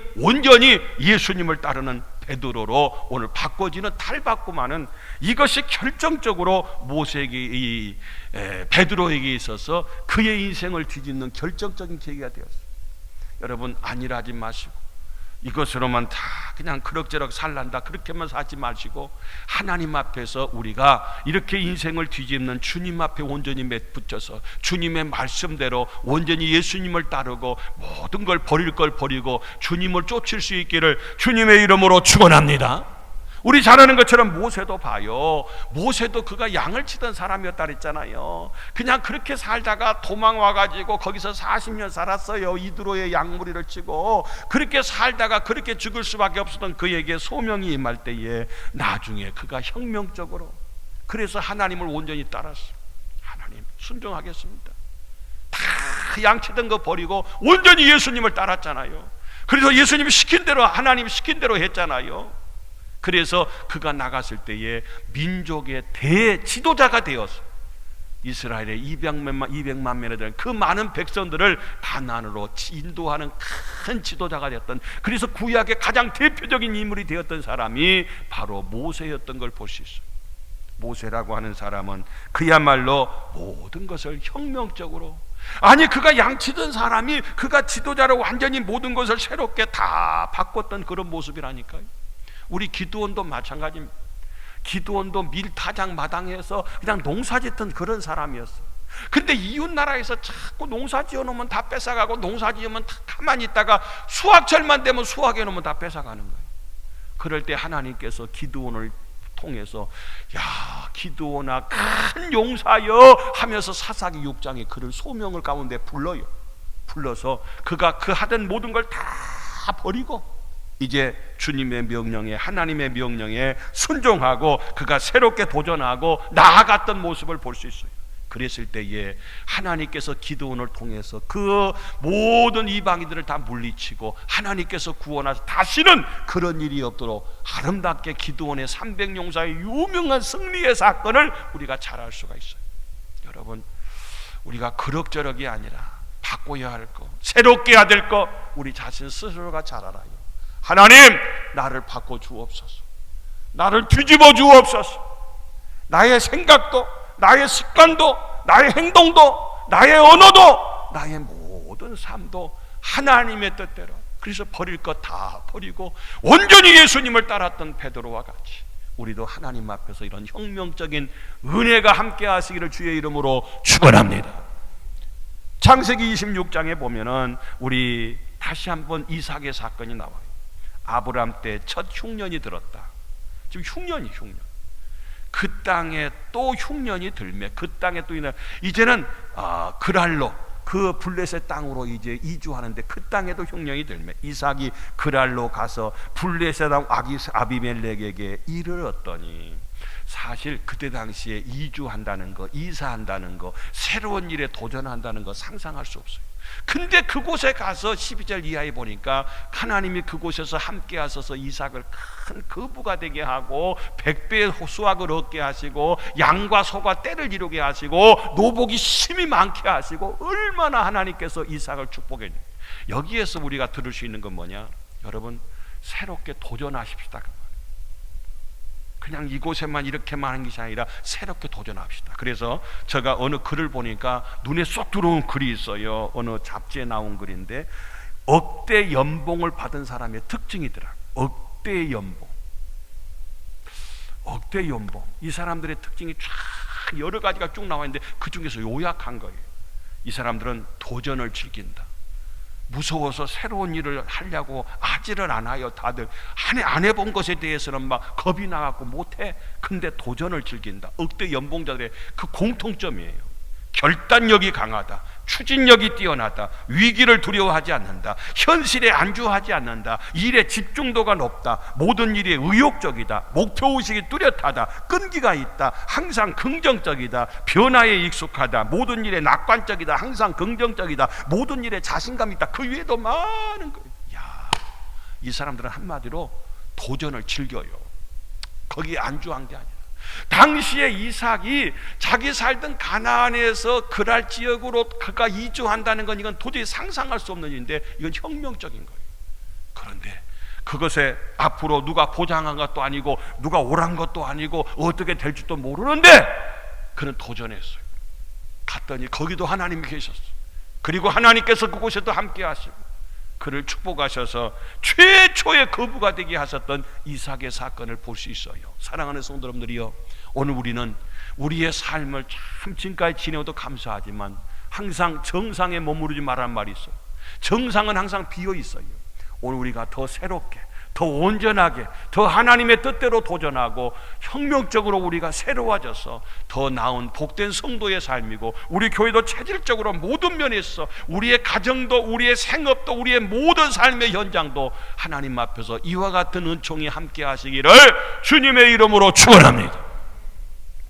예수님을 따르는 베드로로 오늘 바꿔지는 탈바꿈하는, 이것이 결정적으로 모세에게 베드로에게 있어서 그의 인생을 뒤집는 결정적인 계기가 되었어요. 여러분, 안일하지 마시고 이것으로만 다 그냥 그럭저럭 살란다 그렇게만 사지 마시고 하나님 앞에서 우리가 이렇게 인생을 뒤집는 주님 앞에 온전히 맺붙여서 주님의 말씀대로 온전히 예수님을 따르고 모든 걸 버릴 걸 버리고 주님을 쫓을 수 있기를 주님의 이름으로 축원합니다. 우리 잘 아는 것처럼 모세도 봐요. 모세도 그가 양을 치던 사람이었다 그랬잖아요. 그냥 그렇게 살다가 도망 와가지고 거기서 40년 살았어요. 이드로의 양무리를 치고 그렇게 살다가 그렇게 죽을 수밖에 없었던 그에게 소명이 임할 때에 나중에 그가 혁명적으로, 그래서 하나님을 온전히 따랐어요. 하나님 순종하겠습니다. 다 양치던 거 버리고 온전히 예수님을 따랐잖아요. 그래서 예수님이 시킨 대로, 하나님이 시킨 대로 했잖아요. 그래서 그가 나갔을 때에 민족의 대지도자가 되었어요. 이스라엘의 200만 명에 대한 그 많은 백성들을 가나안으로 인도하는 큰 지도자가 되었던, 그래서 구약의 가장 대표적인 인물이 되었던 사람이 바로 모세였던 걸 볼 수 있어요. 모세라고 하는 사람은 그야말로 모든 것을 혁명적으로, 아니 그가 양치던 사람이 그가 지도자로 완전히 모든 것을 새롭게 다 바꿨던 그런 모습이라니까요. 우리 기드온도 마찬가지입니다. 기드온도 밀타작 마당에서 그냥 농사짓던 그런 사람이었어. 근데 이웃 나라에서 자꾸 농사 지어놓으면 다 뺏어가고, 농사 지으면 가만히 있다가 수확철만 되면 수확해 놓으면 다 뺏어가는 거예요. 그럴 때 하나님께서 기드온을 통해서 야 기드온아 큰 용사여 하면서 사사기 6장에 그를 소명을 가운데 불러서 그가 그 하던 모든 걸 다 버리고 이제 주님의 명령에, 하나님의 명령에 순종하고 그가 새롭게 도전하고 나아갔던 모습을 볼 수 있어요. 그랬을 때에 하나님께서 기드온을 통해서 그 모든 이방인들을 다 물리치고 하나님께서 구원하셔서 다시는 그런 일이 없도록 아름답게 기드온의 300용사의 유명한 승리의 사건을 우리가 잘 알 수가 있어요. 여러분, 우리가 그럭저럭이 아니라 바꿔야 할 거, 새롭게 해야 될 거 우리 자신 스스로가 잘 알아요. 하나님, 나를 바꿔 주옵소서. 나를 뒤집어 주옵소서. 나의 생각도, 나의 습관도, 나의 행동도, 나의 언어도, 나의 모든 삶도 하나님의 뜻대로, 그래서 버릴 것 다 버리고 온전히 예수님을 따랐던 베드로와 같이 우리도 하나님 앞에서 이런 혁명적인 은혜가 함께 하시기를 주의 이름으로 축원합니다. 창세기 26장에 보면은 우리 다시 한번 이삭의 사건이 나와요. 아브람 때 첫 흉년이 들었다. 지금 흉년. 그 땅에 또 흉년이 들매 그 땅에 또 이제는 그랄로, 그 블레셋 땅으로 이제 이주하는데 그 땅에도 흉년이 들매 이삭이 그랄로 가서 블레셋 왕 아비멜렉에게 일을 얻더니, 사실 그때 당시에 이주한다는 거, 이사한다는 거, 새로운 일에 도전한다는 거 상상할 수 없어요. 근데 그곳에 가서 12절 이하에 보니까 하나님이 그곳에서 함께 하셔서 이삭을 큰 거부가 되게 하고 100배의 수확을 얻게 하시고 양과 소가 떼를 이루게 하시고 노복이 심히 많게 하시고, 얼마나 하나님께서 이삭을 축복했냐. 여기에서 우리가 들을 수 있는 건 뭐냐? 여러분, 새롭게 도전하십시다. 그냥 이곳에만 이렇게만 하는 것이 아니라 새롭게 도전합시다. 그래서 제가 어느 글을 보니까 눈에 쏙 들어온 글이 있어요. 어느 잡지에 나온 글인데, 억대 연봉을 받은 사람의 특징이더라. 억대 연봉. 이 사람들의 특징이 쫙 여러 가지가 쭉 나와 있는데 그 중에서 요약한 거예요. 이 사람들은 도전을 즐긴다. 무서워서 새로운 일을 하려고 하지를 않아요. 다들 안 해본 것에 대해서는 막 겁이 나갖고 못해. 근데 도전을 즐긴다. 억대 연봉자들의 그 공통점이에요. 결단력이 강하다, 추진력이 뛰어나다, 위기를 두려워하지 않는다, 현실에 안주하지 않는다, 일에 집중도가 높다, 모든 일에 의욕적이다, 목표의식이 뚜렷하다, 끈기가 있다, 항상 긍정적이다, 변화에 익숙하다, 모든 일에 낙관적이다, 항상 긍정적이다, 모든 일에 자신감 있다. 그 위에도 많은 거예요. 이 사람들은 한마디로 도전을 즐겨요. 거기에 안주한 게 아니라. 당시에 이삭이 자기 살던 가나안에서 그랄 지역으로 그가 이주한다는 건 이건 도저히 상상할 수 없는 일인데, 이건 혁명적인 거예요. 그런데 그것에 앞으로 누가 보장한 것도 아니고 누가 오란 것도 아니고 어떻게 될지도 모르는데 그는 도전했어요. 갔더니 거기도 하나님이 계셨어요. 그리고 하나님께서 그곳에도 함께 하시고 그를 축복하셔서 최초의 거부가 되게 하셨던 이삭의 사건을 볼 수 있어요. 사랑하는 성도 여러분들이요, 오늘 우리는 우리의 삶을 참 지금까지 지내어도 감사하지만 항상 정상에 머무르지 말라는 말이 있어요. 정상은 항상 비어 있어요. 오늘 우리가 더 새롭게, 더 온전하게, 더 하나님의 뜻대로 도전하고 혁명적으로 우리가 새로워져서 더 나은 복된 성도의 삶이고, 우리 교회도 체질적으로 모든 면에서 우리의 가정도, 우리의 생업도, 우리의 모든 삶의 현장도 하나님 앞에서 이와 같은 은총이 함께 하시기를 주님의 이름으로 축원합니다.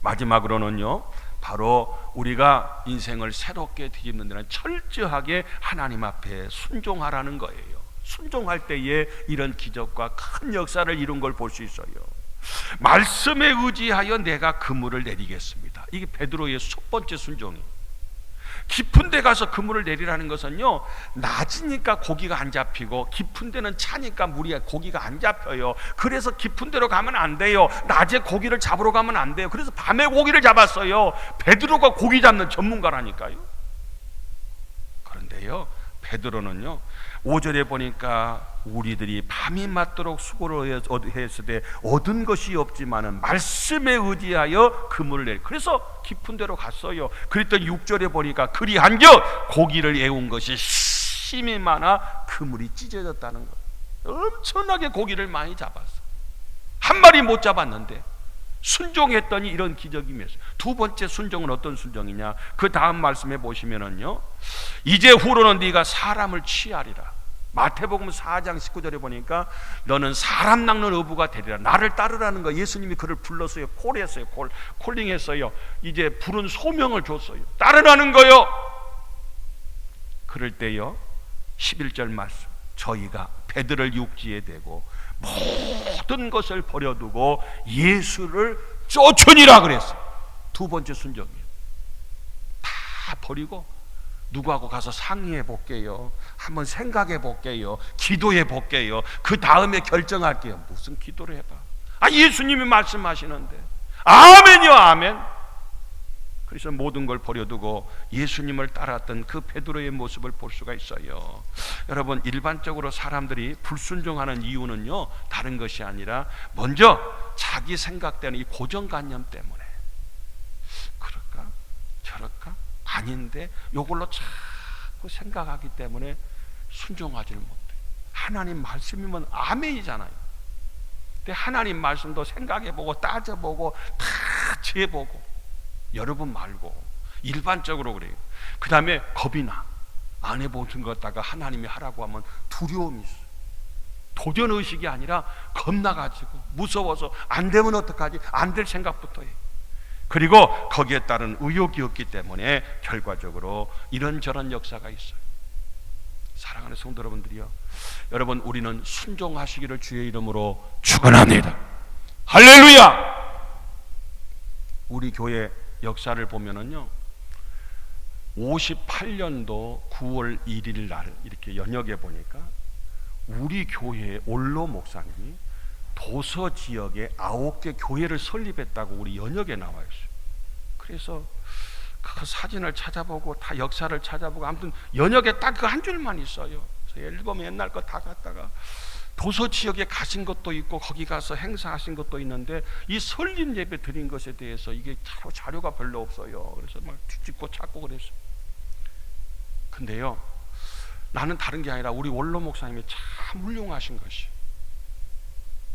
마지막으로는요, 바로 우리가 인생을 새롭게 뒤집는 데는 철저하게 하나님 앞에 순종하라는 거예요. 순종할 때에 이런 기적과 큰 역사를 이룬 걸 볼 수 있어요. 말씀에 의지하여 내가 그물을 내리겠습니다. 이게 베드로의 첫 번째 순종이에요. 깊은 데 가서 그물을 내리라는 것은요, 낮으니까 고기가 안 잡히고 깊은 데는 차니까 고기가 안 잡혀요. 그래서 깊은 데로 가면 안 돼요. 낮에 고기를 잡으러 가면 안 돼요. 그래서 밤에 고기를 잡았어요. 베드로가 고기 잡는 전문가라니까요. 그런데요, 베드로는요, 5절에 보니까 우리들이 밤이 맞도록 수고를 했을 때 얻은 것이 없지만은 말씀에 의지하여 그물을 내리. 그래서 깊은 데로 갔어요. 그랬더니 6절에 보니까 그리한즉 고기를 애운 것이 심이 많아 그물이 찢어졌다는 거예요. 엄청나게 고기를 많이 잡았어. 한 마리 못 잡았는데 순종했더니 이런 기적이 맺어요. 두 번째 순종은 어떤 순종이냐? 그 다음 말씀에 보시면은요, 이제 후로는 네가 사람을 취하리라. 마태복음 4장 19절에 보니까 너는 사람 낚는 어부가 되리라. 나를 따르라는 거. 예수님이 그를 불렀어요. 콜했어요. 콜링했어요. 이제 부른 소명을 줬어요. 따르라는 거요. 그럴 때요, 11절 말씀, 저희가 베드로를 육지에 대고 모든 것을 버려두고 예수를 쫓으니라 그랬어요. 두 번째 순종이에요. 다 버리고 누구하고 가서 상의해 볼게요. 한번 생각해 볼게요. 기도해 볼게요. 그 다음에 결정할게요. 무슨 기도를 해봐. 예수님이 말씀하시는데. 아멘이요, 아멘. 그래서 모든 걸 버려두고 예수님을 따랐던 그 베드로의 모습을 볼 수가 있어요. 여러분, 일반적으로 사람들이 불순종하는 이유는요, 다른 것이 아니라 먼저 자기 생각되는 이 고정관념 때문에, 그럴까 저럴까 아닌데 요걸로 자꾸 생각하기 때문에 순종하지를 못해요. 하나님 말씀이면 아멘이잖아요. 근데 하나님 말씀도 생각해보고 따져보고 다 재보고, 여러분 말고 일반적으로 그래요. 그 다음에 겁이 나. 안 해보신 것다가 하나님이 하라고 하면 두려움이 있어요. 도전의식이 아니라 겁나가지고 무서워서 안 되면 어떡하지? 안 될 생각부터 해요. 그리고 거기에 따른 의욕이 없기 때문에 결과적으로 이런저런 역사가 있어요. 사랑하는 성도 여러분들이요, 여러분, 우리는 순종하시기를 주의 이름으로 축원합니다. 할렐루야. 우리 교회 역사를 보면은요, 58년도 9월 1일 날 이렇게 연역해 보니까 우리 교회의 올로 목사님이 도서 지역에 9개 교회를 설립했다고 우리 연역에 나와 있어요. 그래서 그 사진을 찾아보고 다 역사를 찾아보고, 아무튼 연역에 딱 그 한 줄만 있어요. 그래서 앨범에 옛날 거 다 갖다가 도서 지역에 가신 것도 있고 거기 가서 행사하신 것도 있는데 이 설립 예배 드린 것에 대해서 이게 자료가 별로 없어요. 그래서 막 뒤집고 찾고 그랬어요. 근데요, 나는 다른 게 아니라 우리 원로 목사님이 참 훌륭하신 것이,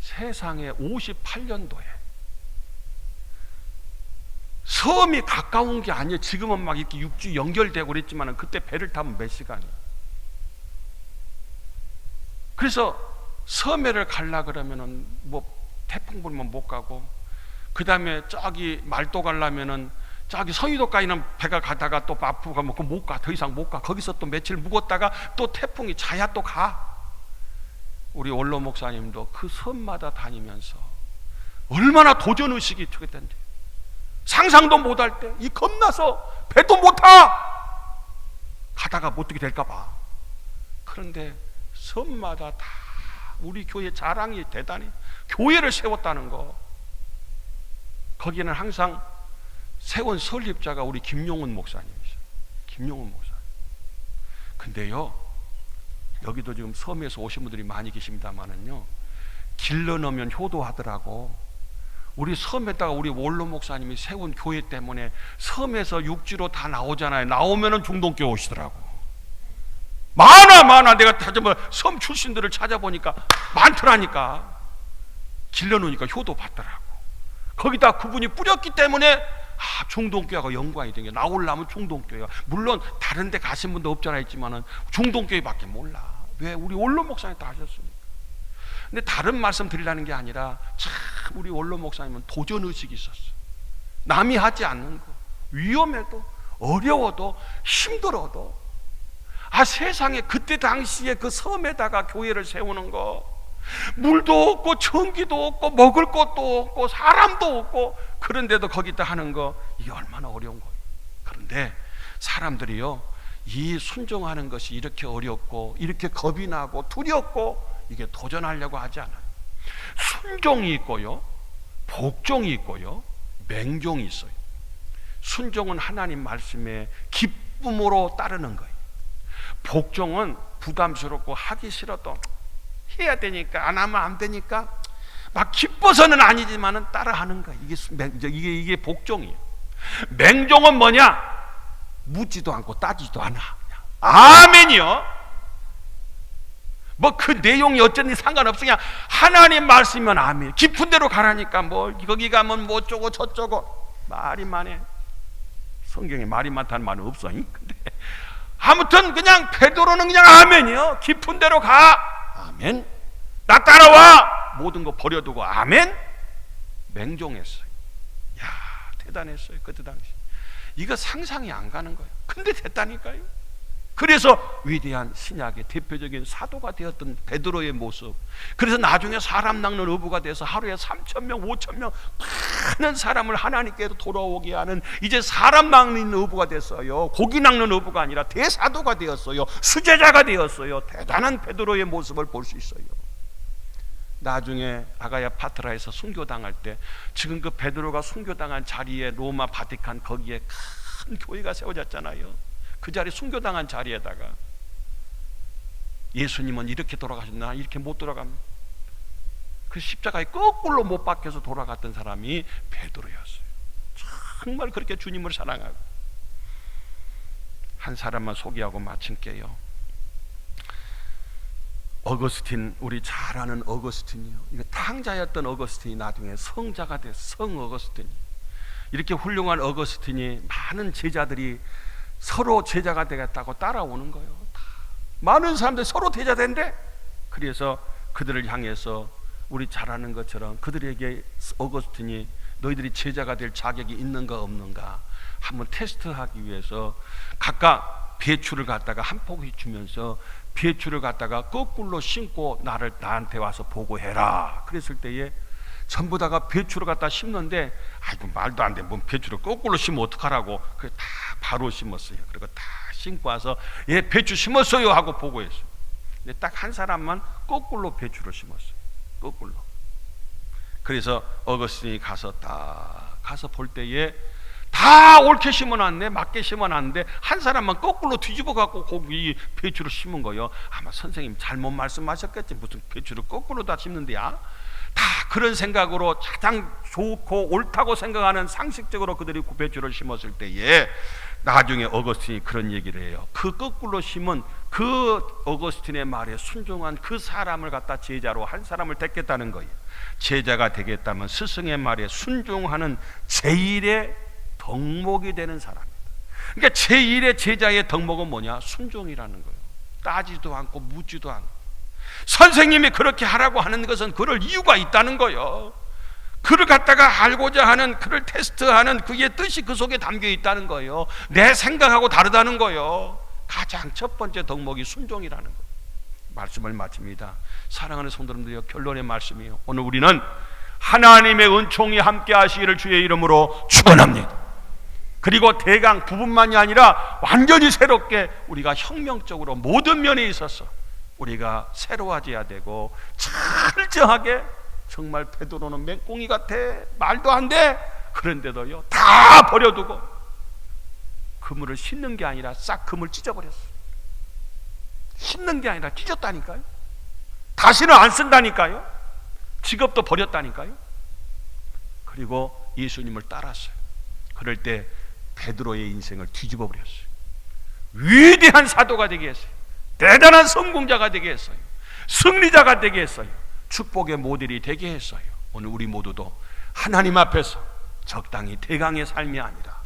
세상에 58년도에 섬이 가까운 게 아니에요. 지금은 막 이렇게 육지 연결되고 그랬지만 그때 배를 타면 몇 시간이에요. 그래서 섬해를 가려 그러면은 뭐 태풍 불면 못 가고, 그 다음에 저기 말도 가려면은 저기 서유도까지는 배가 가다가 또 마포가 뭐 못 가, 더 이상 못 가. 거기서 또 며칠 묵었다가 또 태풍이 자야 또 가. 우리 원로 목사님도 그 섬마다 다니면서 얼마나 도전의식이 투겠던데, 상상도 못할 때 이 겁나서 배도 못 타. 가다가 못 뛰게 될까 봐. 그런데 섬마다 다 우리 교회 자랑이 대단히 교회를 세웠다는 거. 거기는 항상 세운 설립자가 우리 김용훈 목사님이죠. 김용훈 목사님. 근데요, 여기도 지금 섬에서 오신 분들이 많이 계십니다만은요, 길러 넣으면 효도하더라고. 우리 섬에다가 우리 원로 목사님이 세운 교회 때문에 섬에서 육지로 다 나오잖아요. 나오면은 중동교회 오시더라고. 많아. 내가 다시 섬 출신들을 찾아보니까 많더라니까. 길러 놓으니까 효도 받더라고. 거기다 그분이 뿌렸기 때문에 중동교회가 연관이 된 게, 나오려면 중동교회가, 물론 다른 데 가신 분도 없잖아 있지만은 중동교회밖에 몰라. 왜? 우리 원로 목사님 다 하셨으니까. 근데 다른 말씀 드리려는 게 아니라 참 우리 원로 목사님은 도전의식이 있었어. 남이 하지 않는 거, 위험해도 어려워도 힘들어도 세상에 그때 당시에 그 섬에다가 교회를 세우는 거, 물도 없고 전기도 없고 먹을 것도 없고 사람도 없고, 그런데도 거기다 하는 거, 이게 얼마나 어려운 거예요. 그런데 사람들이요, 이 순종하는 것이 이렇게 어렵고 이렇게 겁이 나고 두렵고 이게 도전하려고 하지 않아요. 순종이 있고요, 복종이 있고요, 맹종이 있어요. 순종은 하나님 말씀에 기쁨으로 따르는 거예요. 복종은 부담스럽고 하기 싫어도 해야 되니까, 안 하면 안 되니까 막 기뻐서는 아니지만은 따라하는 거예요. 이게 복종이에요. 맹종은 뭐냐? 묻지도 않고 따지도 않아. 그냥 아멘이요. 뭐 그 내용이 어쩐지 상관없어. 그냥 하나님 말씀이면 아멘. 깊은 데로 가라니까 뭐 거기 가면 뭐 어쩌고 저쩌고 말이 많네. 성경에 말이 많다는 말은 없어. 근데 아무튼 그냥 베드로는 그냥 아멘이요. 깊은 데로 가. 아멘. 나 따라와. 모든 거 버려두고 아멘. 맹종했어요. 야, 대단했어요. 그때 당시. 이거 상상이 안 가는 거예요. 근데 됐다니까요. 그래서 위대한 신약의 대표적인 사도가 되었던 베드로의 모습, 그래서 나중에 사람 낚는 어부가 돼서 하루에 3,000명 5,000명 많은 사람을 하나님께로 돌아오게 하는, 이제 사람 낚는 어부가 됐어요. 고기 낚는 어부가 아니라 대사도가 되었어요. 수제자가 되었어요. 대단한 베드로의 모습을 볼 수 있어요. 나중에 아가야 파트라에서 순교당할 때, 지금 그 베드로가 순교당한 자리에 로마 바티칸 거기에 큰 교회가 세워졌잖아요. 그 자리, 순교당한 자리에다가 예수님은 이렇게 돌아가셨나? 이렇게 못 돌아갑니다. 그 십자가에 거꾸로 못 박혀서 돌아갔던 사람이 베드로였어요. 정말 그렇게 주님을 사랑하고. 한 사람만 소개하고 마칠게요. 어거스틴, 우리 잘 아는 어거스틴이요. 이거 탕자였던 어거스틴이 나중에 성자가 됐어. 성 어거스틴이. 이렇게 훌륭한 어거스틴이 많은 제자들이 서로 제자가 되겠다고 따라오는 거예요. 다 많은 사람들이 서로 제자 된대. 그래서 그들을 향해서 우리 잘 아는 것처럼 그들에게 어거스틴이 너희들이 제자가 될 자격이 있는가 없는가 한번 테스트하기 위해서 각각 배추를 갖다가 한 포기 주면서 배추를 갖다가 거꾸로 심고 나한테 와서 보고해라. 그랬을 때에 전부 다가 배추를 갖다 심는데, 아이고 말도 안 돼. 뭔 배추를 거꾸로 심으면 어떡하라고. 그래 다 바로 심었어요. 그리고 다 심고 와서 예, 배추 심었어요 하고 보고했어요. 근데 딱 한 사람만 거꾸로 배추를 심었어요. 거꾸로. 그래서 어거스틴이 가서 볼 때에 다 옳게 심어놨네, 맞게 심어놨는데 한 사람만 거꾸로 뒤집어 갖고 거기 배추를 심은 거예요. 아마 선생님 잘못 말씀하셨겠지. 무슨 배추를 거꾸로 다 심는데야. 다 그런 생각으로 가장 좋고 옳다고 생각하는 상식적으로 그들이 배추를 심었을 때에 나중에 어거스틴이 그런 얘기를 해요. 그 거꾸로 심은 그 어거스틴의 말에 순종한 그 사람을 갖다 제자로 한 사람을 택했다는 거예요. 제자가 되겠다면 스승의 말에 순종하는 제1의 덕목이 되는 사람입니다. 그러니까 제1의 제자의 덕목은 뭐냐? 순종이라는 거예요. 따지도 않고 묻지도 않고. 선생님이 그렇게 하라고 하는 것은 그럴 이유가 있다는 거예요. 그를 갖다가 알고자 하는, 그를 테스트하는 그의 뜻이 그 속에 담겨 있다는 거예요. 내 생각하고 다르다는 거예요. 가장 첫 번째 덕목이 순종이라는 거예요. 말씀을 마칩니다. 사랑하는 성도님들이요, 결론의 말씀이에요. 오늘 우리는 하나님의 은총이 함께 하시기를 주의 이름으로 축원합니다. 그리고 대강 부분만이 아니라 완전히 새롭게 우리가 혁명적으로 모든 면에 있어서 우리가 새로워져야 되고, 철저하게 정말 베드로는 맹꽁이 같아, 말도 안 돼. 그런데도요 다 버려두고 그물을 씻는 게 아니라 싹 그물 찢어버렸어요. 씻는 게 아니라 찢었다니까요. 다시는 안 쓴다니까요. 직업도 버렸다니까요. 그리고 예수님을 따랐어요. 그럴 때 베드로의 인생을 뒤집어 버렸어요. 위대한 사도가 되게 했어요. 대단한 성공자가 되게 했어요. 승리자가 되게 했어요. 축복의 모델이 되게 했어요. 오늘 우리 모두도 하나님 앞에서 적당히 대강의 삶이 아니라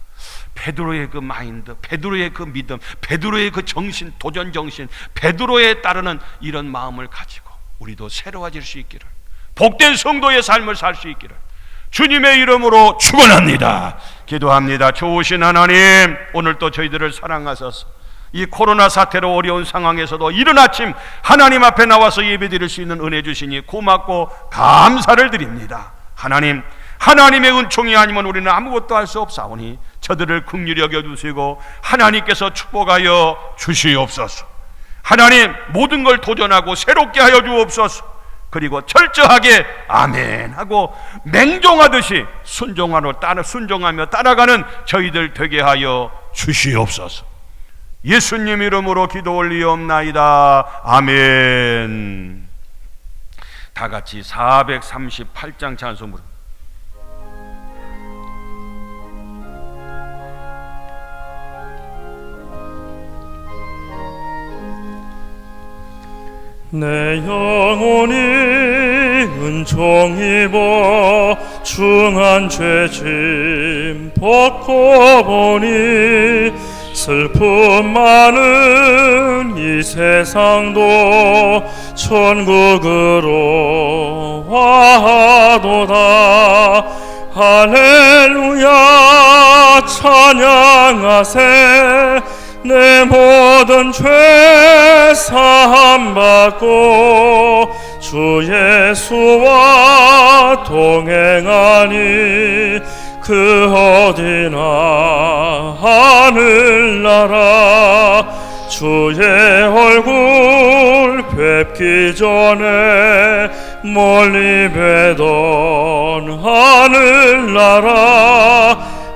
베드로의 그 마인드, 베드로의 그 믿음, 베드로의 그 정신, 도전 정신, 베드로에 따르는 이런 마음을 가지고 우리도 새로워질 수 있기를, 복된 성도의 삶을 살 수 있기를 주님의 이름으로 축원합니다. 기도합니다. 좋으신 하나님, 오늘 또 저희들을 사랑하셔서 이 코로나 사태로 어려운 상황에서도 이른 아침 하나님 앞에 나와서 예배드릴 수 있는 은혜 주시니 고맙고 감사를 드립니다. 하나님, 하나님의 은총이 아니면 우리는 아무것도 할 수 없사오니 저들을 긍휼히 여겨주시고 하나님께서 축복하여 주시옵소서. 하나님, 모든 걸 도전하고 새롭게 하여 주옵소서. 그리고 철저하게 아멘 하고 맹종하듯이 순종하며 따라가는 저희들 되게 하여 주시옵소서. 예수님 이름으로 기도 올리옵나이다. 아멘. 다 같이 438장 찬송 부릅니다. 내 영혼이 은총 입어 중한 죄짐 벗고 보니 슬픔 많은 이 세상도 천국으로 와도다. 할렐루야 찬양하세. 내 모든 죄 사함 받고 주 예수와 동행하니 그 어디나 하늘나라. 주의 얼굴 뵙기 전에 멀리 뵈던 하늘나라.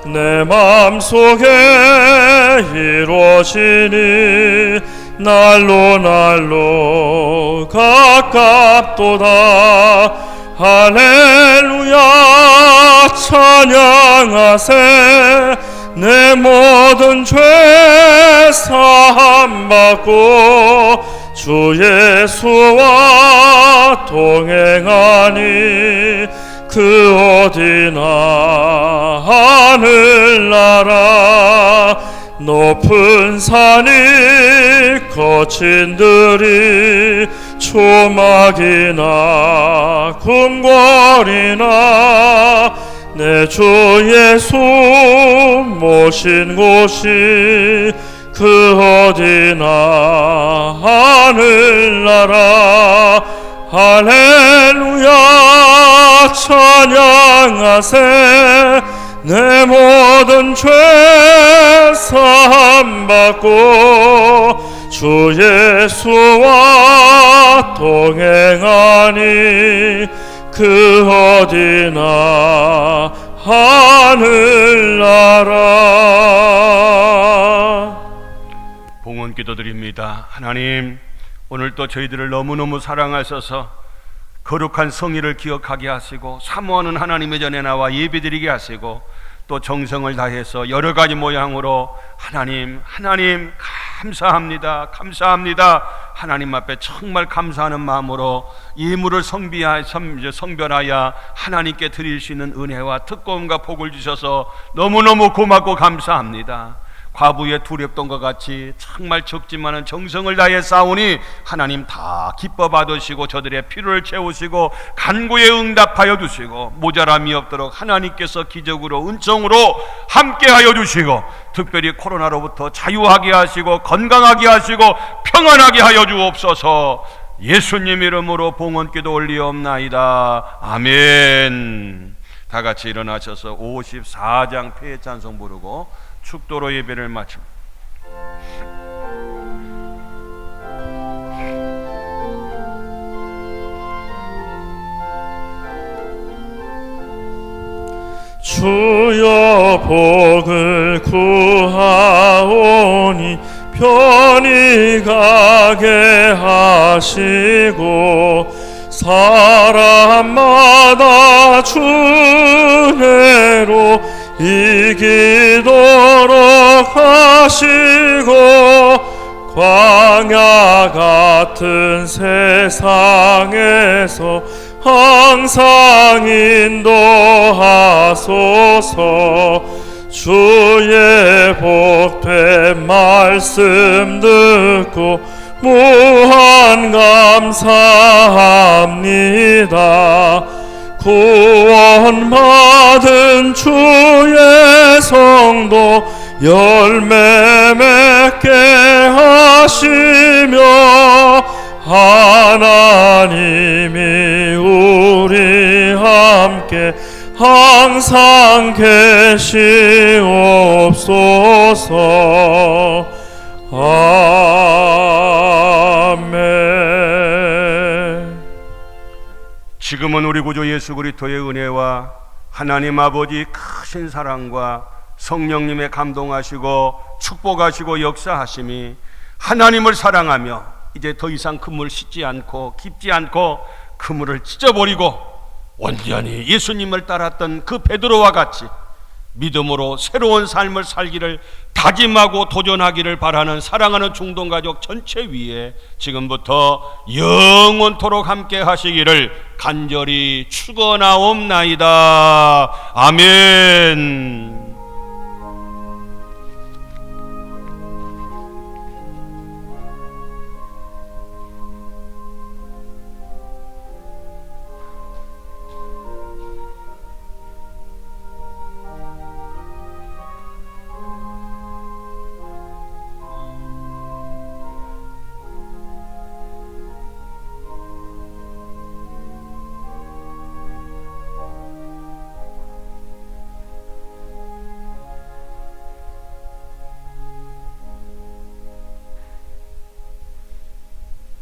내 맘속에 이루어지니 날로 가깝도다. 할렐루야 찬양하세. 내 모든 죄 사함 받고 주 예수와 동행하니 그 어디나 하늘나라. 높은 산이 거친 들이 초막이나 궁궐이나 내 주 예수 모신 곳이 그 어디나 하늘나라. 할렐루야 찬양하세. 내 모든 죄 사함 받고 주 예수와 동행하니 그 어디나 하늘나라. 봉헌 기도드립니다. 하나님, 오늘 또 저희들을 너무너무 사랑하셔서 거룩한 성의를 기억하게 하시고 사모하는 하나님의 전에 나와 예배드리게 하시고 또 정성을 다해서 여러 가지 모양으로 하나님 감사합니다. 하나님 앞에 정말 감사하는 마음으로 예물을 성별하여 하나님께 드릴 수 있는 은혜와 특권과 복을 주셔서 너무너무 고맙고 감사합니다. 과부의 두렵던과 같이 정말 적지만은 정성을 다해 싸우니 하나님 다 기뻐 받으시고 저들의 필요를 채우시고 간구에 응답하여 주시고 모자람이 없도록 하나님께서 기적으로 은총으로 함께하여 주시고 특별히 코로나로부터 자유하게 하시고 건강하게 하시고 평안하게 하여 주옵소서. 예수님 이름으로 봉헌기도 올리옵나이다. 아멘. 다 같이 일어나셔서 54장 폐찬송 부르고 축도로 예배를 마칩니다. 주여 복을 구하오니 편히 가게 하시고 사람마다 주 은혜로 이기도록 하시고 광야 같은 세상에서 항상 인도하소서. 주의 복된 말씀 듣고 무한 감사합니다. 구원받은 주의 성도 열매 맺게 하시며 하나님이 우리 함께 항상 계시옵소서. 아멘. 지금은 우리 구주 예수 그리스도의 은혜와 하나님 아버지 크신 사랑과 성령님의 감동하시고 축복하시고 역사하심이 하나님을 사랑하며 이제 더 이상 그물을 씻지 않고 깊지 않고 그물을 찢어버리고 온전히 예수님을 따랐던 그 베드로와 같이 믿음으로 새로운 삶을 살기를 다짐하고 도전하기를 바라는 사랑하는 중동가족 전체 위에 지금부터 영원토록 함께 하시기를 간절히 축원하옵나이다. 아멘.